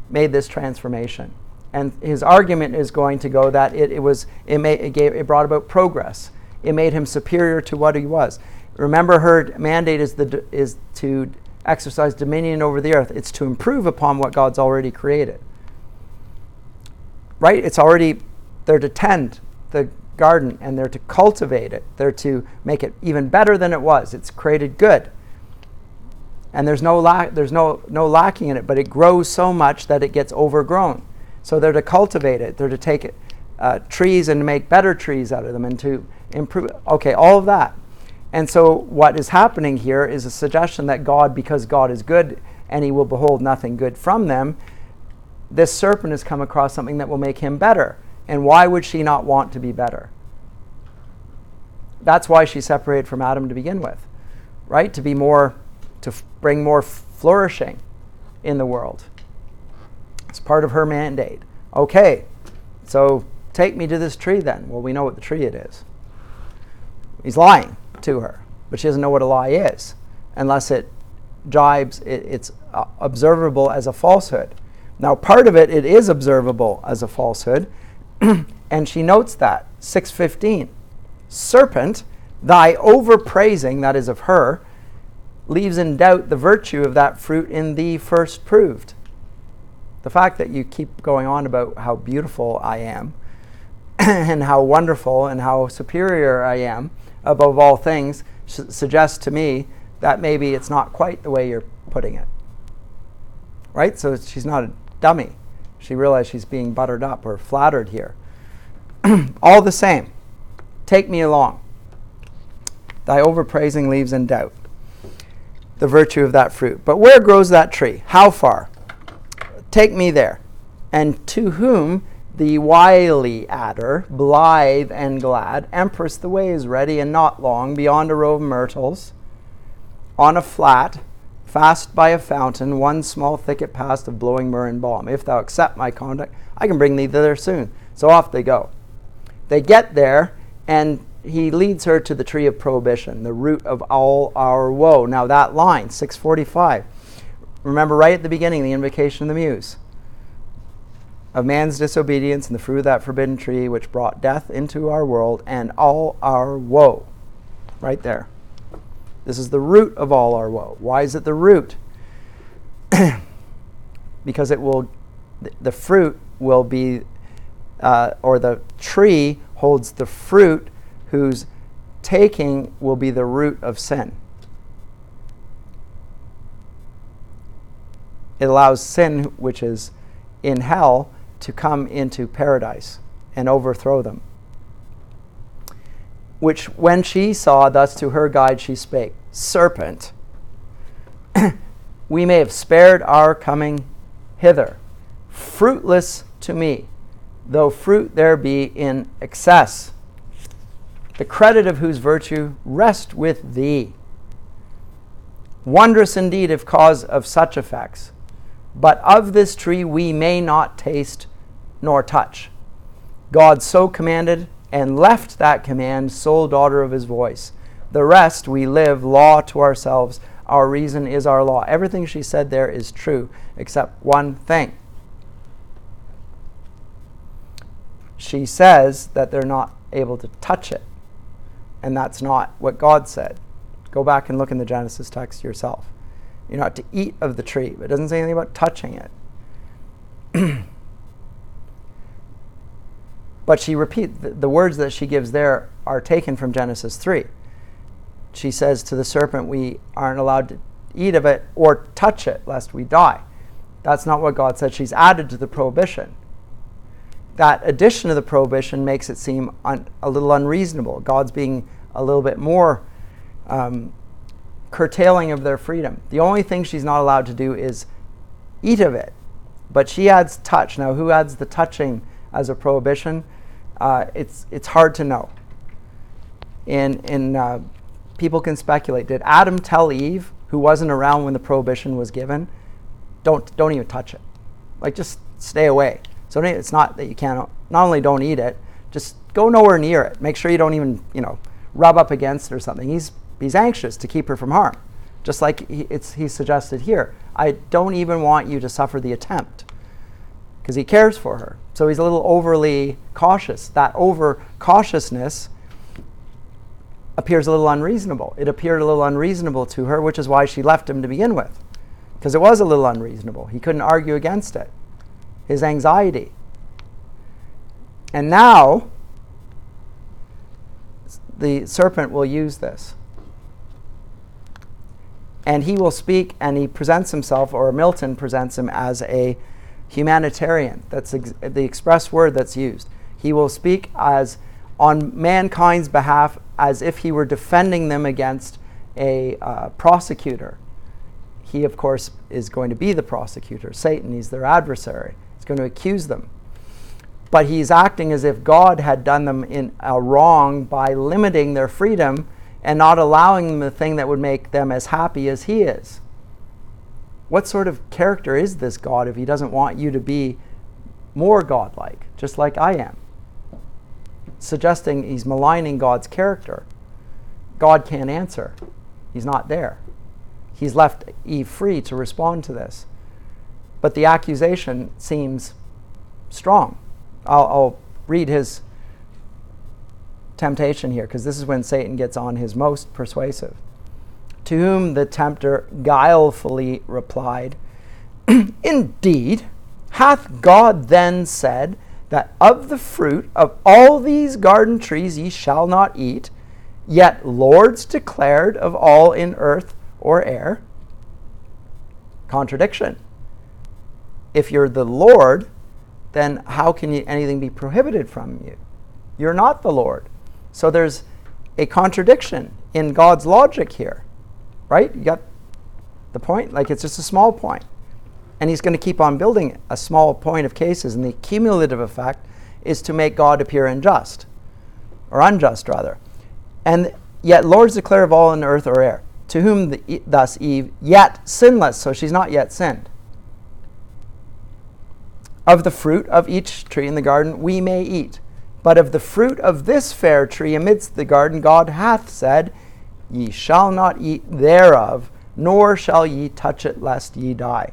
made this transformation. And his argument is going to go that it brought about progress. It made him superior to what he was. Remember, her mandate is to exercise dominion over the earth. It's to improve upon what God's already created. Right? They're to tend the garden, and they're to cultivate it. They're to make it even better than it was. It's created good. And there's no lacking in it, but it grows so much that it gets overgrown. So they're to cultivate it. They're to take trees and make better trees out of them and to improve. Okay, all of that. And so what is happening here is a suggestion that God, because God is good and he will behold nothing good from them, this serpent has come across something that will make him better. And why would she not want to be better? That's why she separated from Adam to begin with, right? To bring more flourishing in the world. It's part of her mandate. Okay, so take me to this tree then. Well, we know what the tree it is. He's lying to her, but she doesn't know what a lie is unless it jibes, it's observable as a falsehood. Now, part of it is observable as a falsehood, and she notes that. 6:15, serpent, thy overpraising, that is of her, leaves in doubt the virtue of that fruit in thee first proved. The fact that you keep going on about how beautiful I am and how wonderful and how superior I am above all things suggests to me that maybe it's not quite the way you're putting it. Right? So she's not a dummy. She realized she's being buttered up or flattered here. All the same, take me along. Thy overpraising leaves in doubt the virtue of that fruit. But where grows that tree? How far? Take me there. And to whom the wily adder, blithe and glad, Empress, the way is ready and not long, beyond a row of myrtles, on a flat, fast by a fountain, one small thicket past of blowing myrrh and balm. If thou accept my conduct, I can bring thee thither soon. So off they go. They get there, and he leads her to the tree of prohibition, the root of all our woe. Now that line, 6:45, remember right at the beginning, the invocation of the Muse. Of man's disobedience and the fruit of that forbidden tree which brought death into our world and all our woe. Right there. This is the root of all our woe. Why is it the root? Because the fruit will be, or the tree holds the fruit whose taking will be the root of sin. It allows sin, which is in hell, to come into paradise and overthrow them. Which when she saw, thus to her guide she spake, serpent, we may have spared our coming hither, fruitless to me, though fruit there be in excess, the credit of whose virtue rest with thee. Wondrous indeed if cause of such effects, but of this tree we may not taste nor touch. God so commanded, and left that command, sole daughter of his voice. The rest we live law to ourselves. Our reason is our law. Everything she said there is true, except one thing. She says that they're not able to touch it. And that's not what God said. Go back and look in the Genesis text yourself. You're not to eat of the tree, but it doesn't say anything about touching it. But she repeats, the words that she gives there are taken from Genesis 3. She says to the serpent, we aren't allowed to eat of it or touch it lest we die. That's not what God said. She's added to the prohibition. That addition to the prohibition makes it seem a little unreasonable. God's being a little bit more curtailing of their freedom. The only thing she's not allowed to do is eat of it. But she adds touch. Now, who adds the touching as a prohibition? It's hard to know. People can speculate. Did Adam tell Eve, who wasn't around when the prohibition was given, don't even touch it? Like, just stay away. So it's not that you can't, not only don't eat it, just go nowhere near it. Make sure you don't even, rub up against it or something. He's anxious to keep her from harm. Just like he suggested here. I don't even want you to suffer the attempt. Because he cares for her. So he's a little overly cautious. That over-cautiousness appears a little unreasonable. It appeared a little unreasonable to her, which is why she left him to begin with. Because it was a little unreasonable. He couldn't argue against it. His anxiety. And now, the serpent will use this. And he will speak, and he presents himself, or Milton presents him as a humanitarian. That's the express word that's used. He will speak as on mankind's behalf as if he were defending them against a prosecutor. He, of course, is going to be the prosecutor. Satan, he's their adversary. He's going to accuse them. But he's acting as if God had done them in a wrong by limiting their freedom and not allowing them the thing that would make them as happy as he is. What sort of character is this God if he doesn't want you to be more godlike, just like I am? Suggesting he's maligning God's character. God can't answer. He's not there. He's left Eve free to respond to this. But the accusation seems strong. I'll read his temptation here, because this is when Satan gets on his most persuasive. To whom the tempter guilefully replied, Indeed, hath God then said that of the fruit of all these garden trees ye shall not eat, yet lords declared of all in earth or air? Contradiction. If you're the Lord, then how can anything be prohibited from you? You're not the Lord. So there's a contradiction in God's logic here. Right? You got the point? Like, it's just a small point. And he's going to keep on building a small point of cases, and the cumulative effect is to make God appear unjust. Or unjust, rather. And yet lords declare of all in earth or air. To whom thus Eve, yet sinless, so she's not yet sinned. Of the fruit of each tree in the garden we may eat. But of the fruit of this fair tree amidst the garden God hath said, Ye shall not eat thereof, nor shall ye touch it, lest ye die.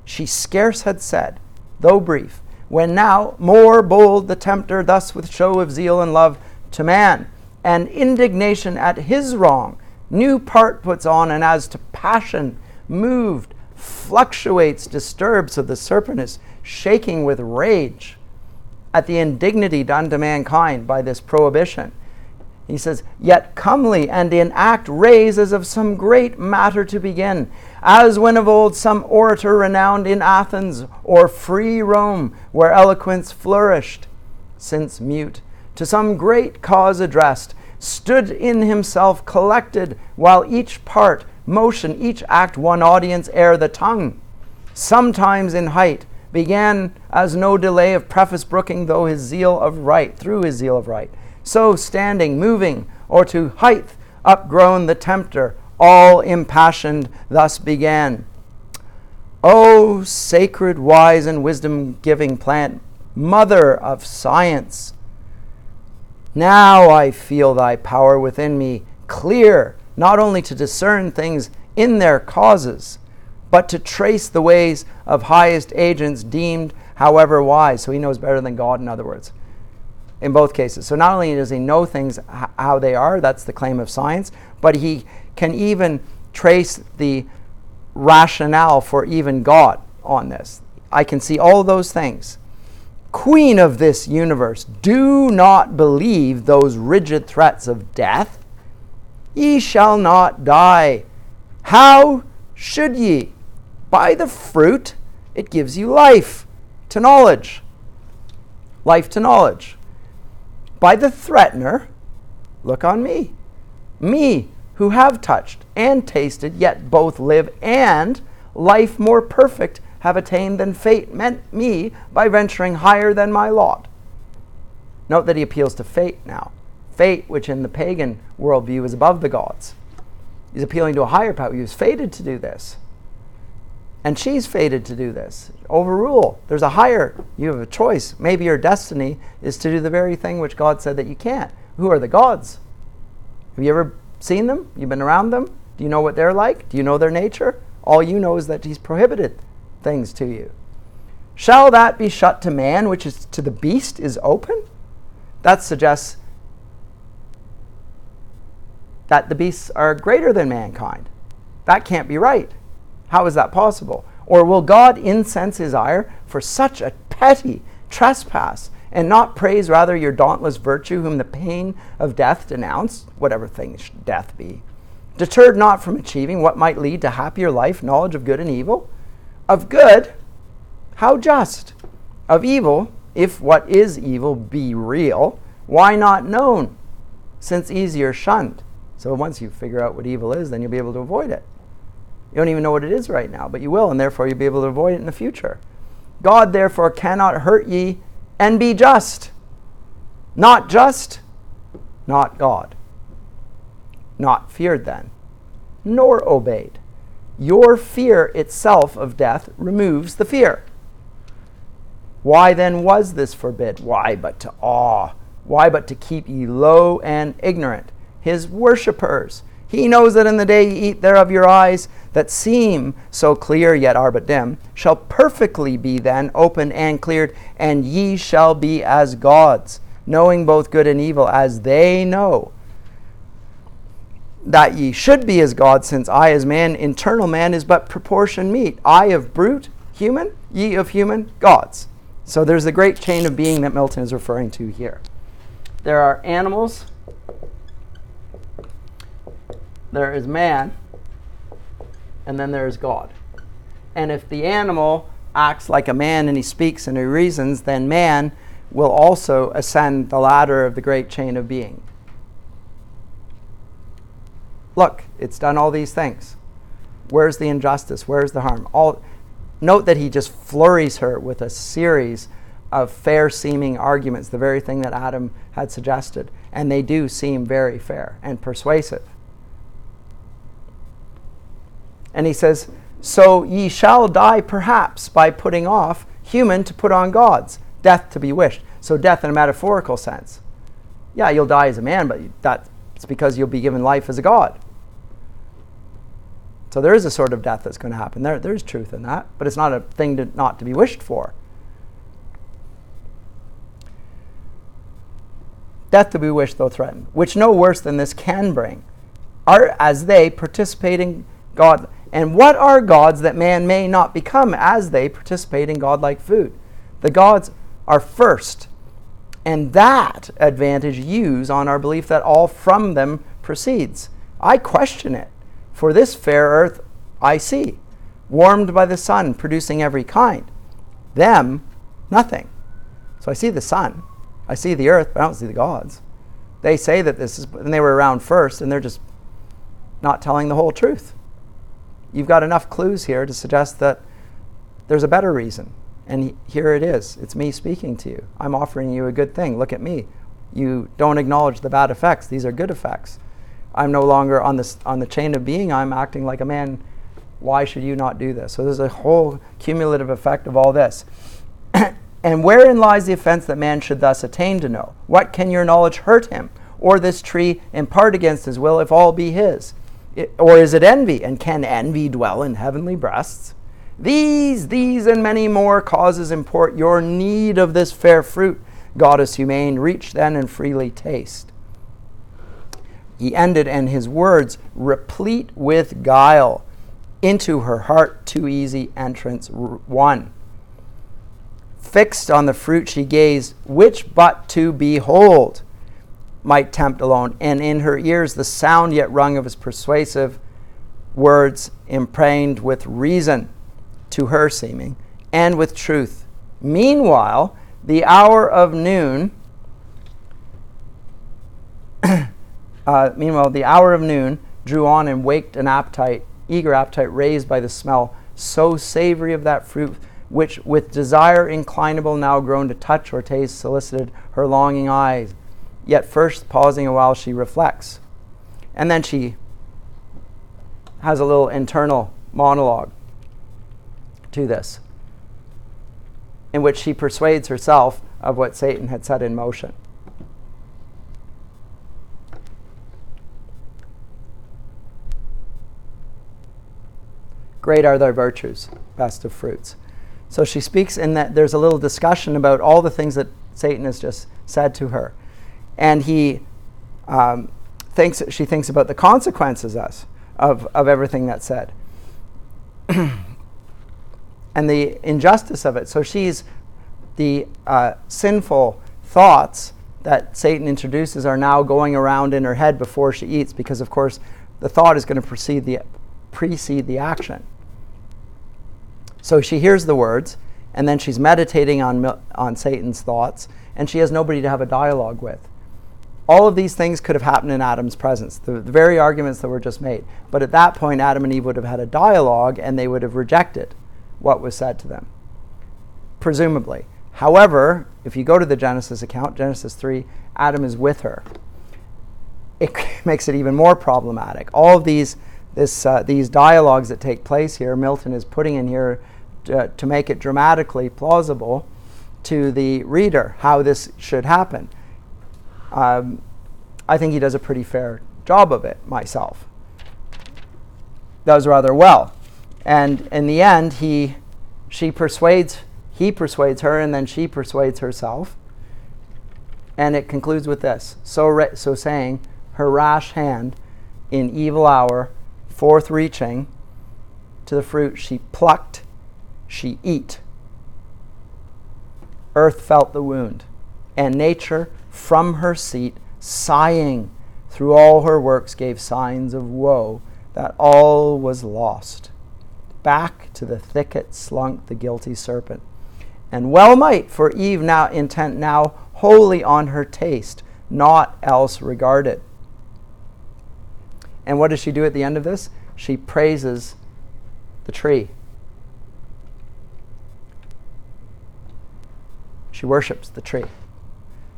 She scarce had said, though brief, when now more bold the tempter thus with show of zeal and love to man, and indignation at his wrong, new part puts on, and as to passion moved, fluctuates, disturbed, so the serpent is shaking with rage at the indignity done to mankind by this prohibition. He says, Yet comely and in act raise as of some great matter to begin, as when of old some orator renowned in Athens or free Rome, where eloquence flourished, since mute, to some great cause addressed, stood in himself collected, while each part, motion, each act one audience ere the tongue. Sometimes in height began as no delay of preface brooking, though his zeal of right, through his zeal of right. So standing, moving, or to height upgrown the tempter, all impassioned thus began. O sacred, wise, and wisdom-giving plant, mother of science, now I feel thy power within me clear, not only to discern things in their causes, but to trace the ways of highest agents deemed however wise. So he knows better than God, in other words, in both cases. So not only does he know things how they are, that's the claim of science, but he can even trace the rationale for even God on this. I can see all those things. Queen of this universe, do not believe those rigid threats of death. Ye shall not die. How should ye? By the fruit It gives you life to knowledge. Life to knowledge. By the threatener, look on me. Me, who have touched and tasted, yet both live, and life more perfect have attained than fate meant me by venturing higher than my lot. Note that he appeals to fate now. Fate, which in the pagan worldview is above the gods. He's appealing to a higher power. He was fated to do this. And she's fated to do this. Overrule. There's a higher. You have a choice. Maybe your destiny is to do the very thing which God said that you can't. Who are the gods? Have you ever seen them? You've been around them? Do you know what they're like? Do you know their nature? All you know is that he's prohibited things to you. Shall that be shut to man, which is to the beast is open? That suggests that the beasts are greater than mankind. That can't be right. How is that possible? Or will God incense his ire for such a petty trespass, and not praise rather your dauntless virtue, whom the pain of death denounced, whatever thing death be, deterred not from achieving what might lead to happier life, knowledge of good and evil? Of good, how just? Of evil, if what is evil be real, why not known, since easier shunned? So once you figure out what evil is, then you'll be able to avoid it. You don't even know what it is right now, but you will, and therefore you'll be able to avoid it in the future. God therefore cannot hurt ye and be just. Not just, not God. Not feared then, nor obeyed. Your fear itself of death removes the fear. Why then was this forbid? Why but to awe? Why but to keep ye low and ignorant, his worshippers? He knows that in the day ye eat thereof your eyes, that seem so clear yet are but dim, shall perfectly be then opened and cleared, and ye shall be as gods, knowing both good and evil, as they know that ye should be as gods, since I as man, internal man, is but proportion meet. I of brute, human, ye of human, gods. So there's the great chain of being that Milton is referring to here. There are animals, there is man, and then there is God. And if the animal acts like a man and he speaks and he reasons, then man will also ascend the ladder of the great chain of being. Look, it's done all these things. Where's the injustice? Where's the harm? Note that he just flurries her with a series of fair-seeming arguments, the very thing that Adam had suggested. And they do seem very fair and persuasive. And he says, so ye shall die perhaps by putting off human to put on gods, death to be wished. So death in a metaphorical sense. Yeah, you'll die as a man, but it's because you'll be given life as a god. So there is a sort of death that's going to happen. There's truth in that, but it's not a thing not to be wished for. Death to be wished, though threatened, which no worse than this can bring, are as they participating God. And what are gods that man may not become as they participate in godlike food? The gods are first, and that advantage use on our belief that all from them proceeds. I question it, for this fair earth I see, warmed by the sun, producing every kind. Them, nothing. So I see the sun, I see the earth, but I don't see the gods. They say that this is, and they were around first, and they're just not telling the whole truth. You've got enough clues here to suggest that there's a better reason. And here it is. It's me speaking to you. I'm offering you a good thing. Look at me. You don't acknowledge the bad effects. These are good effects. I'm no longer on the chain of being. I'm acting like a man. Why should you not do this? So there's a whole cumulative effect of all this. And wherein lies the offense that man should thus attain to know? What can your knowledge hurt him? Or this tree impart against his will, if all be his? Or is it envy? And can envy dwell in heavenly breasts? These and many more causes import your need of this fair fruit. Goddess humane, reach then and freely taste. He ended, and his words, replete with guile, into her heart too easy entrance won. Fixed on the fruit she gazed, which but to behold might tempt alone, and in her ears the sound yet rung of his persuasive words, impregned with reason, to her seeming, and with truth. Meanwhile, the hour of noon drew on and waked an appetite, eager appetite raised by the smell so savory of that fruit, which with desire inclinable now grown to touch or taste solicited her longing eyes. Yet first pausing a while she reflects. And then she has a little internal monologue to this, in which she persuades herself of what Satan had set in motion. Great are thy virtues, best of fruits. So she speaks in that there's a little discussion about all the things that Satan has just said to her. And she thinks about the consequences of everything that's said. And the injustice of it. So she's the sinful thoughts that Satan introduces are now going around in her head before she eats, because of course the thought is going to precede the action. So she hears the words, and then she's meditating on Satan's thoughts, and she has nobody to have a dialogue with. All of these things could have happened in Adam's presence, the very arguments that were just made. But at that point, Adam and Eve would have had a dialogue, and they would have rejected what was said to them, presumably. However, if you go to the Genesis account, Genesis 3, Adam is with her. It makes it even more problematic. All of these dialogues that take place here, Milton is putting in here to make it dramatically plausible to the reader how this should happen. I think he does a pretty fair job of it myself. Does rather well. And in the end, he persuades her, and then she persuades herself. And it concludes with this. So saying, her rash hand in evil hour, forth reaching to the fruit she plucked, she eat. Earth felt the wound, and nature from her seat, sighing through all her works, gave signs of woe, that all was lost. Back to the thicket slunk the guilty serpent. And well might, for Eve now intent now wholly on her taste, naught else regarded. And what does she do at the end of this? She praises the tree. She worships the tree.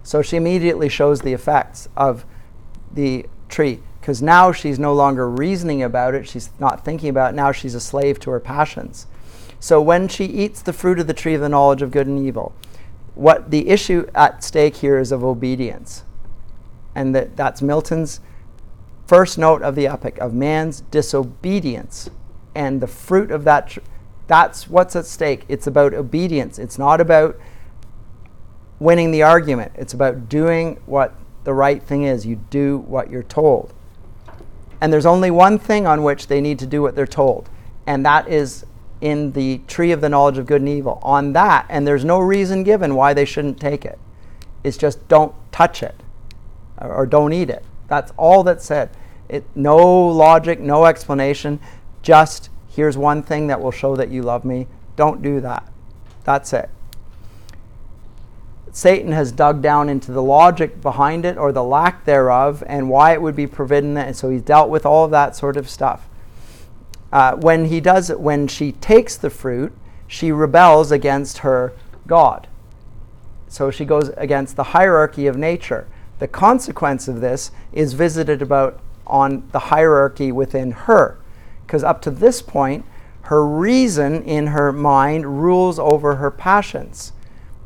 So she immediately shows the effects of the tree, because now she's no longer reasoning about it. She's not thinking about it. Now she's a slave to her passions. So when she eats the fruit of the tree of the knowledge of good and evil, what the issue at stake here is of obedience. And that's Milton's first note of the epic, of man's disobedience. And the fruit of that, that's what's at stake. It's about obedience. It's not about winning the argument. It's about doing what the right thing is. You do what you're told. And there's only one thing on which they need to do what they're told, and that is in the tree of the knowledge of good and evil. On that, and there's no reason given why they shouldn't take it. It's just don't touch it, or don't eat it. That's all that's said. No logic, no explanation. Just, here's one thing that will show that you love me. Don't do that. That's it. Satan has dug down into the logic behind it, or the lack thereof, and why it would be forbidden. And so he's dealt with all of that sort of stuff. When she takes the fruit, she rebels against her God. So she goes against the hierarchy of nature. The consequence of this is visited on the hierarchy within her, because up to this point, her reason in her mind rules over her passions,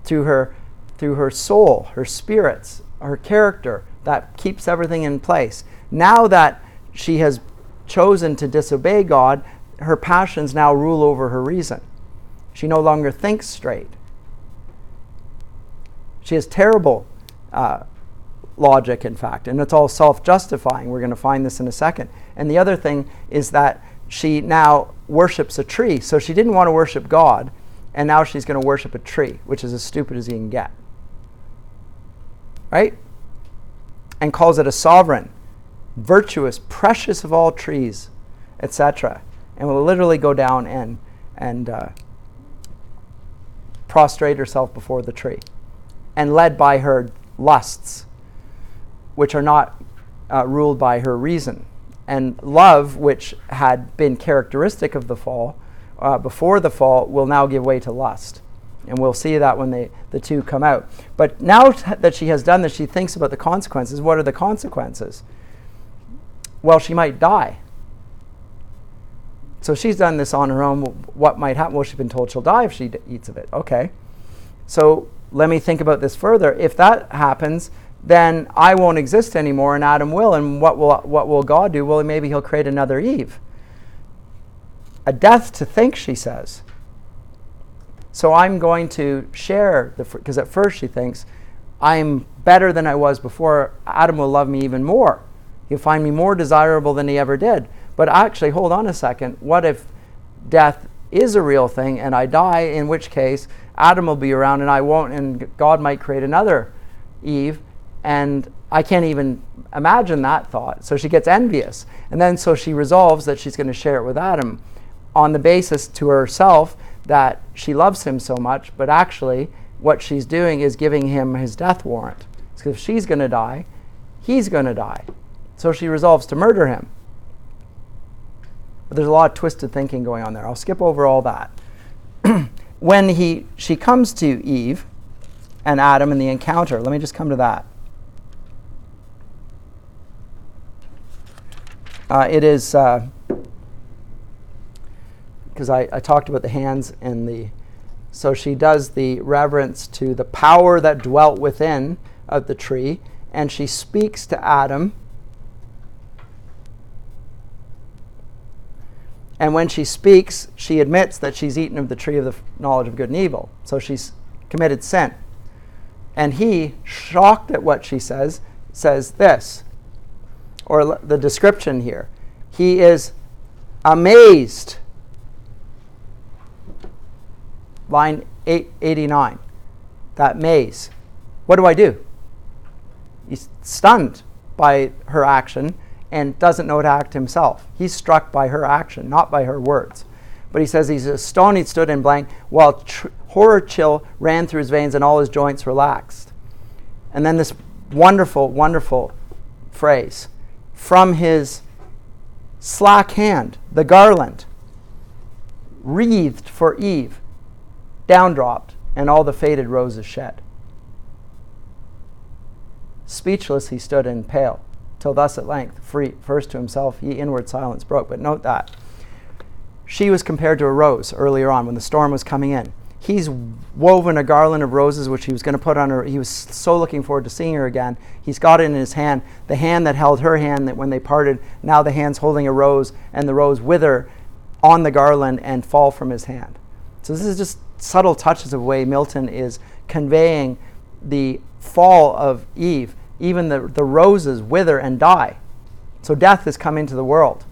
through her soul, her spirits, her character, that keeps everything in place. Now that she has chosen to disobey God, her passions now rule over her reason. She no longer thinks straight. She has terrible logic, in fact, and it's all self-justifying. We're going to find this in a second. And the other thing is that she now worships a tree. So she didn't want to worship God, and now she's going to worship a tree, which is as stupid as you can get. Right? And calls it a sovereign, virtuous, precious of all trees, etc. And will literally go down and prostrate herself before the tree, and led by her lusts, which are not ruled by her reason. And love, which had been characteristic of the fall, before the fall, will now give way to lust. And we'll see that when the two come out. But now that she has done this, she thinks about the consequences. What are the consequences? Well, she might die. So she's done this on her own. What might happen? Well, she's been told she'll die if she eats of it. Okay. So let me think about this further. If that happens, then I won't exist anymore and Adam will. And what will God do? Well, maybe he'll create another Eve. A death to think, she says. So I'm going to share, because at first she thinks, I'm better than I was before. Adam will love me even more. He'll find me more desirable than he ever did. But actually, hold on a second. What if death is a real thing and I die, in which case Adam will be around and I won't, and God might create another Eve, and I can't even imagine that thought. So she gets envious. And then so she resolves that she's going to share it with Adam on the basis to herself that she loves him so much, but actually what she's doing is giving him his death warrant. So if she's going to die, he's going to die. So she resolves to murder him. But there's a lot of twisted thinking going on there. I'll skip over all that. When she comes to Eve and Adam in the encounter, let me just come to that. It is, because I talked about the hands and so she does the reverence to the power that dwelt within of the tree, and she speaks to Adam. And when she speaks, she admits that she's eaten of the tree of the knowledge of good and evil. So she's committed sin. And he, shocked at what she says this, or the description here. He is amazed. Line 889. That maze. What do? He's stunned by her action and doesn't know how to act himself. He's struck by her action, not by her words. But he says he's astonished, he stood in blank, while horror chill ran through his veins and all his joints relaxed. And then this wonderful, wonderful phrase. From his slack hand, the garland, wreathed for Eve, down dropped, and all the faded roses shed. Speechless he stood and pale, till thus at length, free, first to himself, he inward silence broke. But note that. She was compared to a rose earlier on when the storm was coming in. He's woven a garland of roses, which he was going to put on her. He was so looking forward to seeing her again. He's got it in his hand, the hand that held her hand that when they parted, now the hand's holding a rose, and the rose wither on the garland and fall from his hand. So this is just subtle touches of the way Milton is conveying the fall of Eve. Even the roses wither and die. So death has come into the world.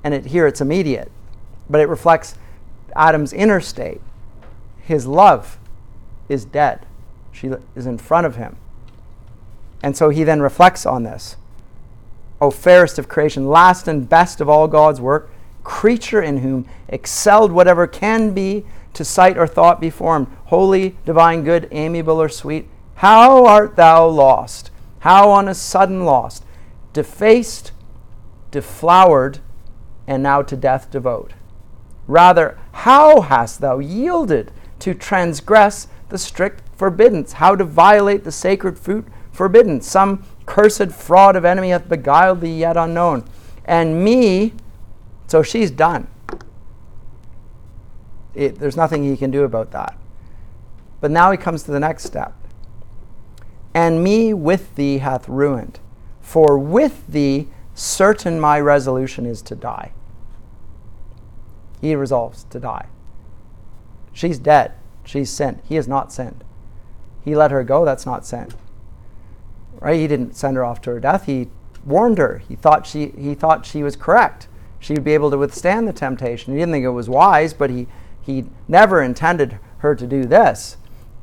And here it's immediate. But it reflects Adam's inner state. His love is dead. She is in front of him. And so he then reflects on this. O fairest of creation, last and best of all God's work, creature in whom excelled whatever can be to sight or thought be formed, holy, divine, good, amiable, or sweet, how art thou lost? How on a sudden lost, defaced, deflowered, and now to death devote? Rather, how hast thou yielded to transgress the strict forbiddance? How to violate the sacred fruit forbidden? Some cursed fraud of enemy hath beguiled thee yet unknown. And me, so she's done. There's nothing he can do about that. But now he comes to the next step. And me with thee hath ruined, for with thee certain my resolution is to die. He resolves to die. She's dead. She's sinned. He has not sinned. He let her go. That's not sin. Right? He didn't send her off to her death. He warned her. He thought she was correct. She would be able to withstand the temptation. He didn't think it was wise, but he never intended her to do this.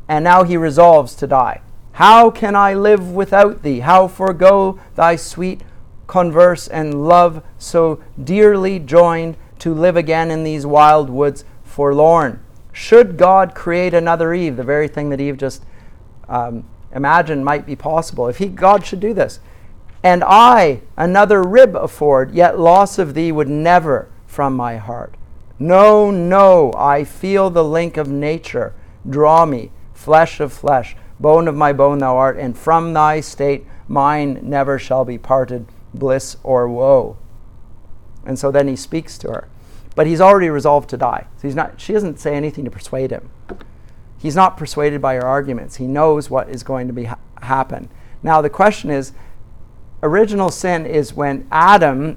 And now he resolves to die. How can I live without thee? How forego thy sweet converse and love so dearly joined to live again in these wild woods forlorn? Should God create another Eve, the very thing that Eve just imagined might be possible, if God should do this, and I another rib afford, yet loss of thee would never from my heart. No, no, I feel the link of nature draw me, flesh of flesh, bone of my bone thou art, and from thy state mine never shall be parted, bliss or woe. And so then he speaks to her. But he's already resolved to die. So she doesn't say anything to persuade him. He's not persuaded by her arguments. He knows what is going to happen. Now the question is, original sin is when Adam,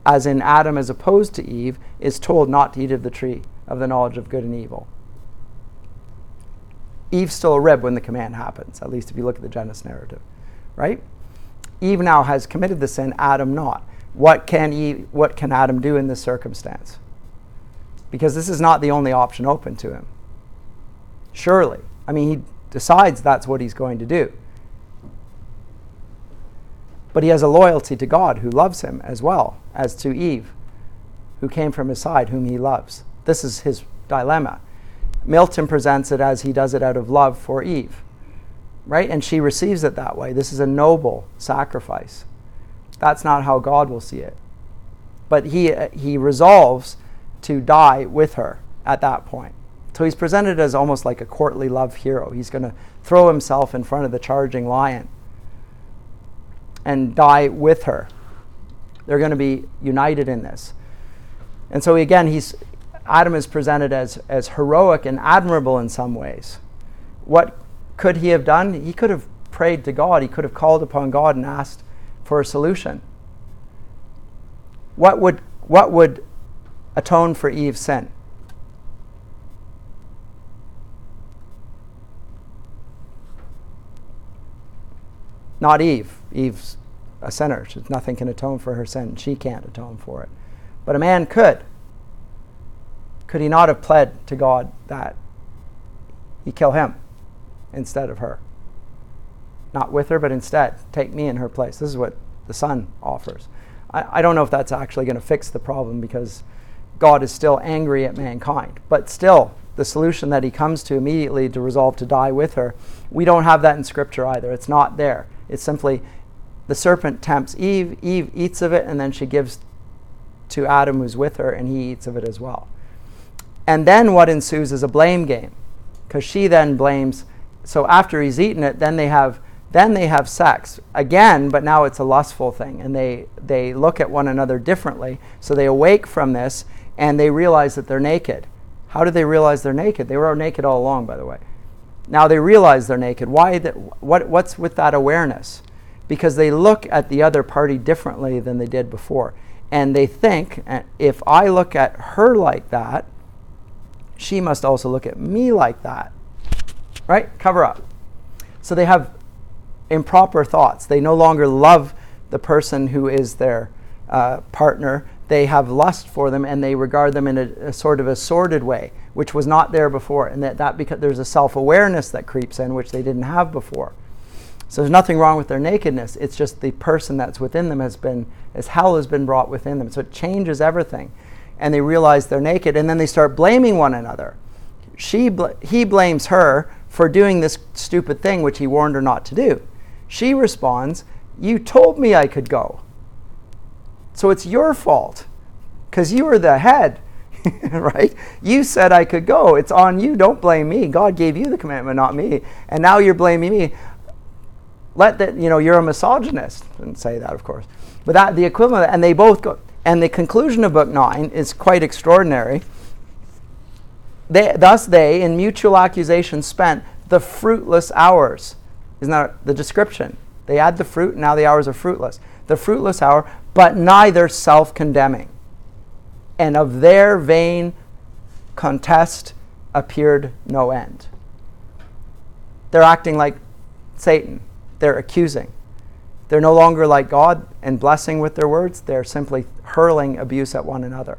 as in Adam as opposed to Eve, is told not to eat of the tree of the knowledge of good and evil. Eve's still a rib when the command happens, at least if you look at the Genesis narrative, right? Eve now has committed the sin, Adam not. What can Adam do in this circumstance? Because this is not the only option open to him. Surely. I mean, he decides that's what he's going to do. But he has a loyalty to God who loves him as well as to Eve, who came from his side, whom he loves. This is his dilemma. Milton presents it as he does it out of love for Eve, right? And she receives it that way. This is a noble sacrifice. That's not how God will see it. But he resolves to die with her at that point. So he's presented as almost like a courtly love hero. He's going to throw himself in front of the charging lion and die with her. They're going to be united in this. And so again, Adam is presented as heroic and admirable in some ways. What could he have done? He could have prayed to God. He could have called upon God and asked for a solution. What would atone for Eve's sin? Not Eve. Eve's a sinner. Nothing can atone for her sin. She can't atone for it. But a man could. Could he not have pled to God that he kill him instead of her? Not with her, but instead, take me in her place. This is what the Son offers. I don't know if that's actually going to fix the problem, because God is still angry at mankind. But still, the solution that he comes to immediately to resolve to die with her, we don't have that in Scripture either. It's not there. It's simply the serpent tempts Eve, Eve eats of it, and then she gives to Adam who's with her, and he eats of it as well. And then what ensues is a blame game, because she then blames. So after he's eaten it, then they have sex again, but now it's a lustful thing, and they look at one another differently. So they awake from this, and they realize that they're naked. How did they realize they're naked? They were naked all along, by the way. Now they realize they're naked. Why? What's with that awareness? Because they look at the other party differently than they did before. And they think, if I look at her like that, she must also look at me like that. Right? Cover up. So they have improper thoughts. They no longer love the person who is their partner. They have lust for them, and they regard them in a sort of a sordid way, which was not there before. And that because there's a self-awareness that creeps in, which they didn't have before. So there's nothing wrong with their nakedness. It's just the person that's within them as hell has been brought within them. So it changes everything. And they realize they're naked, and then they start blaming one another. He blames her for doing this stupid thing which he warned her not to do. She responds, "You told me I could go. So it's your fault, because you were the head." Right? You said I could go. It's on you. Don't blame me. God gave you the commandment, not me. And now you're blaming me. You're a misogynist. I didn't say that, of course. But the equivalent of that, and they both go. And the conclusion of Book 9 is quite extraordinary. Thus they, in mutual accusation, spent the fruitless hours. Isn't that the description? They add the fruit, and now the hours are fruitless. The fruitless hour, but neither self-condemning. And of their vain contest appeared no end. They're acting like Satan. They're accusing. They're no longer like God and blessing with their words. They're simply hurling abuse at one another.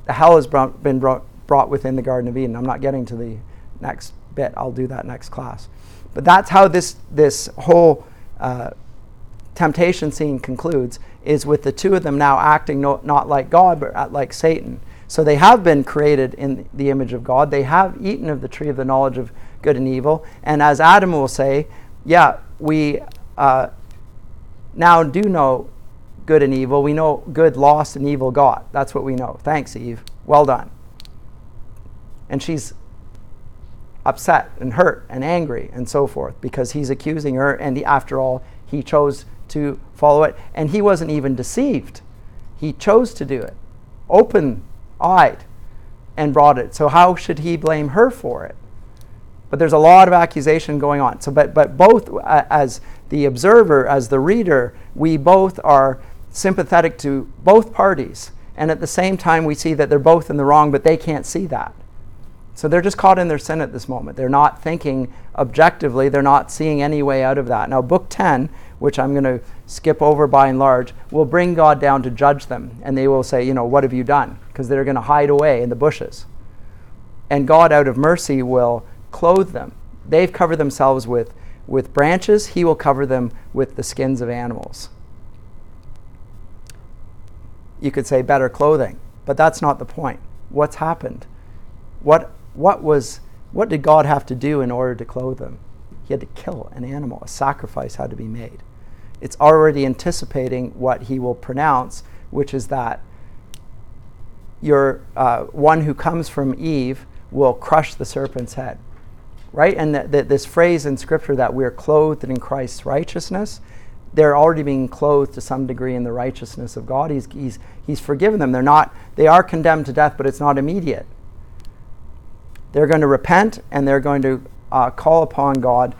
The hell has been brought within the Garden of Eden. I'm not getting to the next bit. I'll do that next class. But that's how this whole temptation scene concludes, is with the two of them now acting not like God, but like Satan. So they have been created in the image of God. They have eaten of the tree of the knowledge of good and evil. And as Adam will say, yeah, we now do know good and evil. We know good lost and evil got. That's what we know. Thanks, Eve. Well done. And she's upset and hurt and angry and so forth because he's accusing her, and after all, he chose to follow it. And he wasn't even deceived. He chose to do it. Open-eyed and brought it. So how should he blame her for it? But there's a lot of accusation going on. So, but both, as the observer, as the reader, we both are sympathetic to both parties. And at the same time, we see that they're both in the wrong, but they can't see that. So they're just caught in their sin at this moment. They're not thinking objectively. They're not seeing any way out of that. Now, Book 10, which I'm going to skip over by and large, will bring God down to judge them. And they will say, what have you done? Because they're going to hide away in the bushes. And God, out of mercy, will clothe them. They've covered themselves with branches. He will cover them with the skins of animals. You could say better clothing, but that's not the point. What's happened? What did God have to do in order to clothe them? He had to kill an animal. A sacrifice had to be made. It's already anticipating what he will pronounce, which is that your one who comes from Eve will crush the serpent's head. Right? And this phrase in Scripture that we're clothed in Christ's righteousness, they're already being clothed to some degree in the righteousness of God. He's forgiven them. They are condemned to death, but it's not immediate. They're going to repent, and they're going to call upon God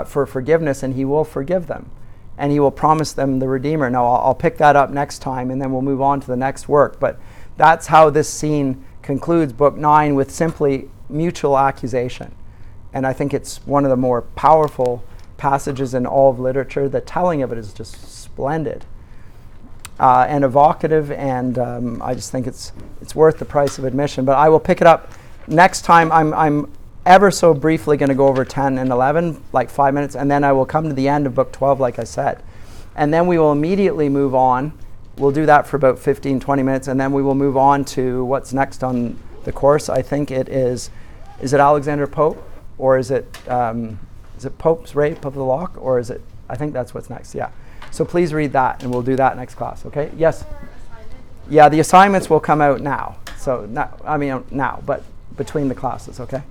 for forgiveness, and he will forgive them. And he will promise them the Redeemer. Now, I'll pick that up next time, and then we'll move on to the next work. But that's how this scene concludes Book 9, with simply mutual accusation. And I think it's one of the more powerful passages in all of literature. The telling of it is just splendid and evocative, and I just think it's worth the price of admission. But I will pick it up next time. I'm ever so briefly going to go over 10 and 11, like 5 minutes, and then I will come to the end of Book 12, like I said. And then we will immediately move on. We'll do that for about 15, 20 minutes, and then we will move on to what's next on the course. I think it is it Alexander Pope, or is it Pope's Rape of the Lock, or is it, I think that's what's next, yeah. So please read that, and we'll do that next class, okay? Yes? Yeah, the assignments will come out now. So, now, but between the classes, okay?